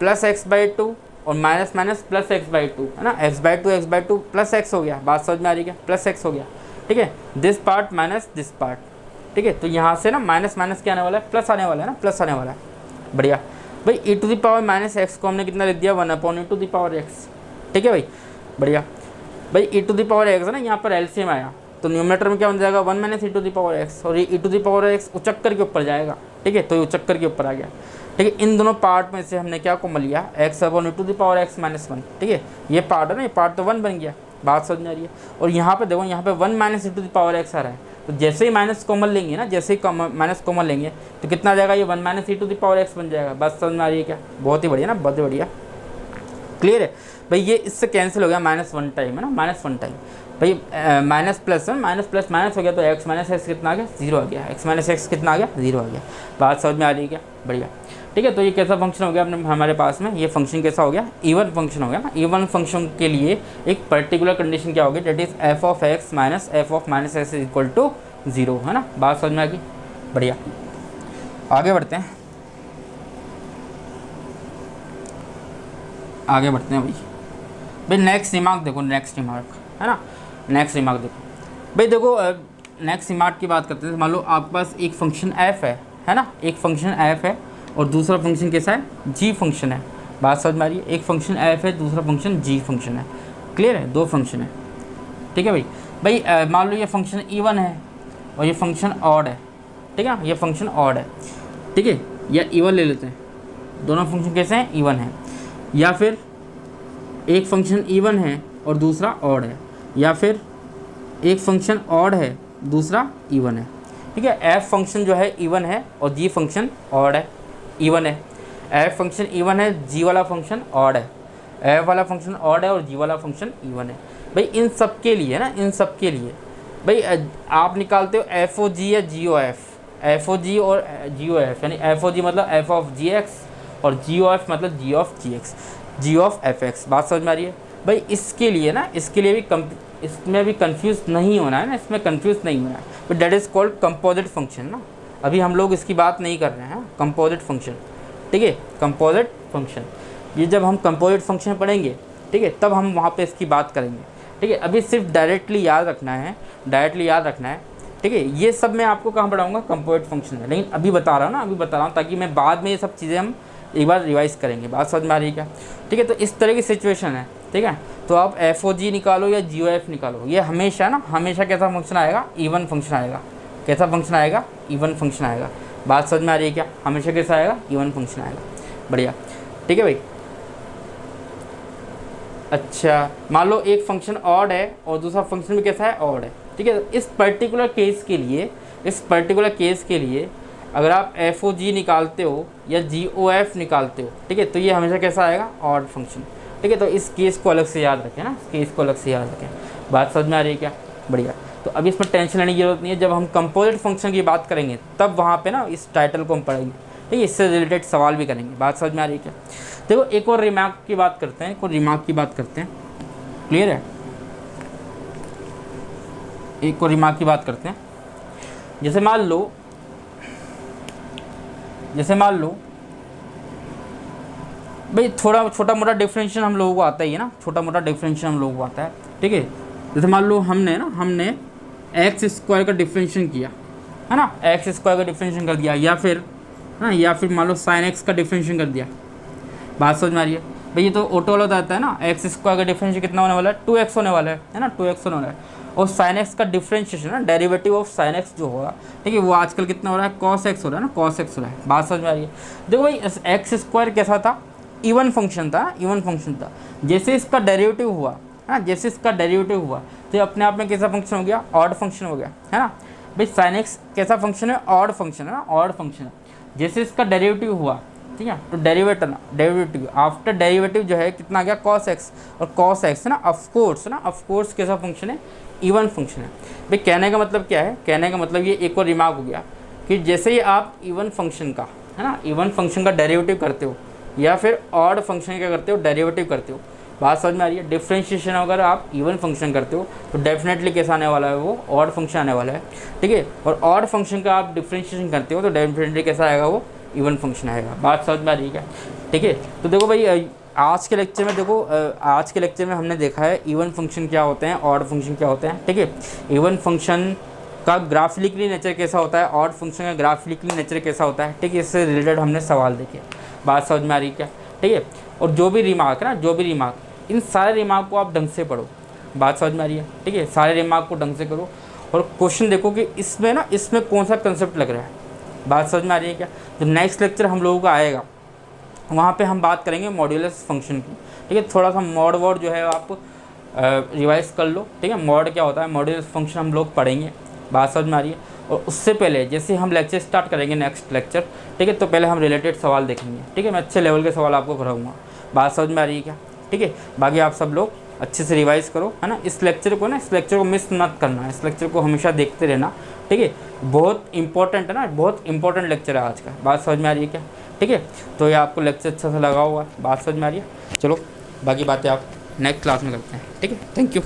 प्लस x/2 और माइनस माइनस प्लस x/2, है ना, x/2 प्लस x हो गया, बात समझ में आ रही है क्या, प्लस x हो गया, ठीक है, this part minus this part, ठीक है, तो यहाँ से ना माइनस माइनस क्या आने वाला है, प्लस आने वाला है ना, प्लस आने वाला है, बढ़िया। भाई e to the power minus x को हमने कितना लिख दिया, 1 upon e to the power x, ठीक है भाई, बढ़िया। भाई e to the power x है ना, यहाँ पर एलसीएम आया, तो न्यूमरेटर में क्या बन जाएगा, 1 minus e to the power x, और ये e to the power x उचक्कर के ऊपर जाएगा, ठीक है, तो ये उचक्कर के ऊपर आ गया, ठीक है। इन दोनों पार्ट में से हमने क्या कॉमन लिया, x upon e to the power x minus 1, ठीक है, ये पार्ट है ना, ये पार्ट तो 1 बन गया, बात समझ में आ रही है। और यहाँ पे देखो, यहाँ पे 1 minus e to the power x आ रहा है, तो जैसे ही माइनस कॉमन लेंगे ना, जैसे ही माइनस कॉमन लेंगे तो कितना आ जाएगा, ये 1 minus e to the power x बन जाएगा, बात समझ में आ रही है क्या, बहुत ही बढ़िया ना, बहुत ही बढ़िया, क्लियर है। भाई ये इससे कैंसिल हो गया, -1 टाइम, है ना, -1 टाइम। भाई माइनस प्लस माइनस हो गया, तो x माइनस एक्स कितना आ गया, 0 आ गया, x माइनस एक्स कितना आ गया, 0 आ गया, बात समझ में आ रही है क्या, बढ़िया, ठीक है। तो ये कैसा फंक्शन हो गया अपने हमारे पास में, ये फंक्शन कैसा हो गया, इवन फंक्शन हो गया ना। इवन फंक्शन के लिए एक पर्टिकुलर कंडीशन क्या होगी, that is f of x minus f of minus x is equal to 0, है ना, बात समझ में आ गई, बढ़िया। आगे बढ़ते हैं, आगे बढ़ते हैं भाई नेक्स्ट रिमार्क देखो, नेक्स्ट रिमार्क, है ना, नेक्स्ट रिमार्क देखो। भाई देखो नेक्स्ट रिमार्क की बात करते हैं। मान लो आपके पास एक फंक्शन f है ना, एक फंक्शन f है और दूसरा फंक्शन कैसा है, g फंक्शन है, बात समझ में आ रही है। एक फंक्शन f है, दूसरा फंक्शन g फंक्शन है, क्लियर है, 2 फंक्शन है, ठीक है भाई। भाई मान लो ये फंक्शन इवन है और ये फंक्शन ऑड है, ठीक है, ये फंक्शन ऑड है, ठीक है, या इवन ले लेते हैं, दोनों फंक्शन कैसे हैं, इवन है। या फिर एक फंक्शन इवन है और दूसरा ऑड है, या फिर एक फंक्शन ऑड है दूसरा इवन है, ठीक है। एफ फंक्शन जो है इवन है और जी फंक्शन ऑड है, इवन है। एफ फंक्शन इवन है, जी वाला फंक्शन ऑड है, एफ वाला फंक्शन ऑड है और जी वाला फंक्शन इवन है। भाई इन सब के लिए ना, इन सब के लिए भाई आप निकालते हो एफ ओ जी या जी ओ एफ, एफ ओ जी और जी ओ एफ, यानी एफ ओ जी मतलब एफ ऑफ जी एक्स और जी ओ एफ मतलब g of g x, g of f x, बात समझ में आ रही है। भाई इसके लिए ना, इसके लिए भी इसमें भी कंफ्यूज नहीं होना है ना, इसमें कंफ्यूज नहीं होना है, but that is called composite function ना। अभी हम लोग इसकी बात नहीं कर रहे हैं, कंपोजिट फंक्शन, ठीक है, कंपोजिट फंक्शन। ये जब हम कंपोजिट फंक्शन पढ़ेंगे, ठीक है, तब हम वहाँ पे इसकी बात करेंगे, ठीक है। अभी सिर्फ डायरेक्टली याद रखना है, डायरेक्टली याद रखना है, ठीक है। ये सब मैं आपको कहाँ पढ़ाऊँगा, कंपोजिट फंक्शन है, लेकिन अभी बता रहा हूँ ना, अभी बता रहा हूँ ताकि मैं बाद में ये सब चीज़ें हम एक बार रिवाइज करेंगे, बात समझ में आ रही है क्या, ठीक है। तो इस तरह की सिचुएशन है ठीक है। तो आप एफ ओ जी निकालो या जी ओ एफ निकालो, ये हमेशा ना हमेशा कैसा फंक्शन आएगा, इवन फंक्शन आएगा। कैसा फंक्शन आएगा, इवन फंक्शन आएगा। बात समझ में आ रही है क्या, हमेशा कैसा आएगा, इवन फंक्शन आएगा। बढ़िया, ठीक है भाई। अच्छा, मान लो एक फंक्शन ऑड है और दूसरा फंक्शन भी कैसा है, ऑड है, ठीक है। इस पर्टिकुलर केस के लिए अगर आप एफ ओ जी निकालते हो या जी ओ एफ निकालते हो, ठीक है, तो ये हमेशा कैसा आएगा, ऑड फंक्शन, ठीक है। तो इस केस को अलग से याद रखें ना, इस केस को अलग से याद रखें। बात समझ में आ रही है क्या, बढ़िया। तो अभी इसमें टेंशन लेने की जरूरत नहीं है, जब हम कंपोजिट फंक्शन की बात करेंगे तब वहाँ पे ना इस टाइटल को हम पढ़ेंगे, ठीक है। इससे रिलेटेड सवाल भी करेंगे। बात समझ में आ रही है क्या। देखो एक और रिमार्क की बात करते हैं, क्लियर है, एक और रिमार्क की बात करते हैं। जैसे मान लो भाई थोड़ा छोटा मोटा डिफरेंशियल हम लोगों को आता ही है ना, छोटा मोटा डिफरेंशियल हम लोगों को आता है, ठीक है। जैसे मान लो हमने एक्स स्क्वायर का डिफरेंशियल किया है ना, एक्स स्क्वायर का डिफरेंशियल कर दिया, या फिर मान लो साइन एक्स का डिफरेंशियल कर दिया। बात समझ में आ रही है भाई, ये तो ऑटो वाला बताता है ना, एक्स स्क्वायर का डिफरेंशियल कितना होने वाला है, 2x होने वाला है ना, 2x होने वाला है। और साइन एक्स का डिफरेंशिएशन ना, डेरिवेटिव ऑफ साइन एक्स जो होगा, ठीक है, वो आजकल कितना हो रहा है, cos x हो रहा है ना, cos x हो रहा है। बात समझ में आ रही है। देखो भाई एक्स स्क्वायर कैसा था, इवन फंक्शन था, जैसे इसका डेरिवेटिव हुआ है ना, तो ये अपने आप में कैसा फंक्शन हो गया, ऑड फंक्शन हो गया, है ना भाई। साइन एक्स कैसा फंक्शन है, ऑड फंक्शन है ना, ऑड फंक्शन है। जैसे इसका डेरिवेटिव हुआ, ठीक है, तो डेरिवेटिव आफ्टर डेरिवेटिव जो है कितना आ गया, cos x, और cos x है ना, ऑफ कोर्स कैसा फंक्शन है, इवन फंक्शन है भाई। कहने का मतलब क्या है, कहने का मतलब ये एक और रिमार्क हो गया कि जैसे ही आप इवन फंक्शन का, है ना, इवन फंक्शन का डेरिवेटिव करते हो या फिर ऑड फंक्शन का करते हो, डेरिवेटिव करते हो। बात समझ में आ रही है। डिफरेंशिएशन अगर आप इवन फंक्शन करते हो तो डेफिनेटली कैसा आने वाला है, वो ऑड फंक्शन आने वाला है, ठीक है। और ऑड फंक्शन का आप डिफरेंशिएशन करते हो तो डेफिनेटली कैसा आएगा, वो इवन फंक्शन आएगा। बात समझ में आ रही है क्या, ठीक है। तो देखो भाई आज के लेक्चर में हमने देखा है इवन फंक्शन क्या होते हैं, ऑड फंक्शन क्या होते हैं, ठीक है। इवन फंक्शन का ग्राफिकली नेचर कैसा होता है, ऑड फंक्शन का ग्राफिकली नेचर कैसा होता है, ठीक है। इससे रिलेटेड हमने सवाल देखे। बात समझ में आ रही है क्या, ठीक है। और जो भी रिमार्क है ना, इन सारे रिमार्क को आप ढंग से पढ़ो। बात समझ में आ रही है, ठीक है। सारे रिमार्क को ढंग से करो और क्वेश्चन देखो कि इसमें कौन सा कंसेप्ट लग रहा है। बात समझ में आ रही है क्या। जो नेक्स्ट लेक्चर हम लोगों का आएगा वहाँ पे हम बात करेंगे मॉड्यूलस फंक्शन की, ठीक है। थोड़ा सा मॉड वर्ड जो है आप रिवाइज कर लो, ठीक है। मॉड क्या होता है, मॉड्यूलस फंक्शन हम लोग पढ़ेंगे। बात समझ में आ रही है। और उससे पहले जैसे हम लेक्चर स्टार्ट करेंगे नेक्स्ट लेक्चर, ठीक है, तो पहले हम रिलेटेड सवाल देखेंगे, ठीक है। मैं अच्छे लेवल के सवाल आपको कराऊंगा। बात समझ में आ रही है क्या, ठीक है। बाकी आप सब लोग अच्छे से रिवाइज करो, है ना। इस लेक्चर को मिस मत करना, इस लेक्चर को हमेशा देखते रहना, ठीक है। बहुत इंपॉर्टेंट है ना, बहुत इंपॉर्टेंट लेक्चर है आज का। बात समझ में आ रही है क्या, ठीक है। तो ये आपको लेक्चर अच्छा सा लगा हुआ है, बात समझ में आ रही है। चलो बाकी बातें आप नेक्स्ट क्लास में करते हैं, ठीक है। Thank you.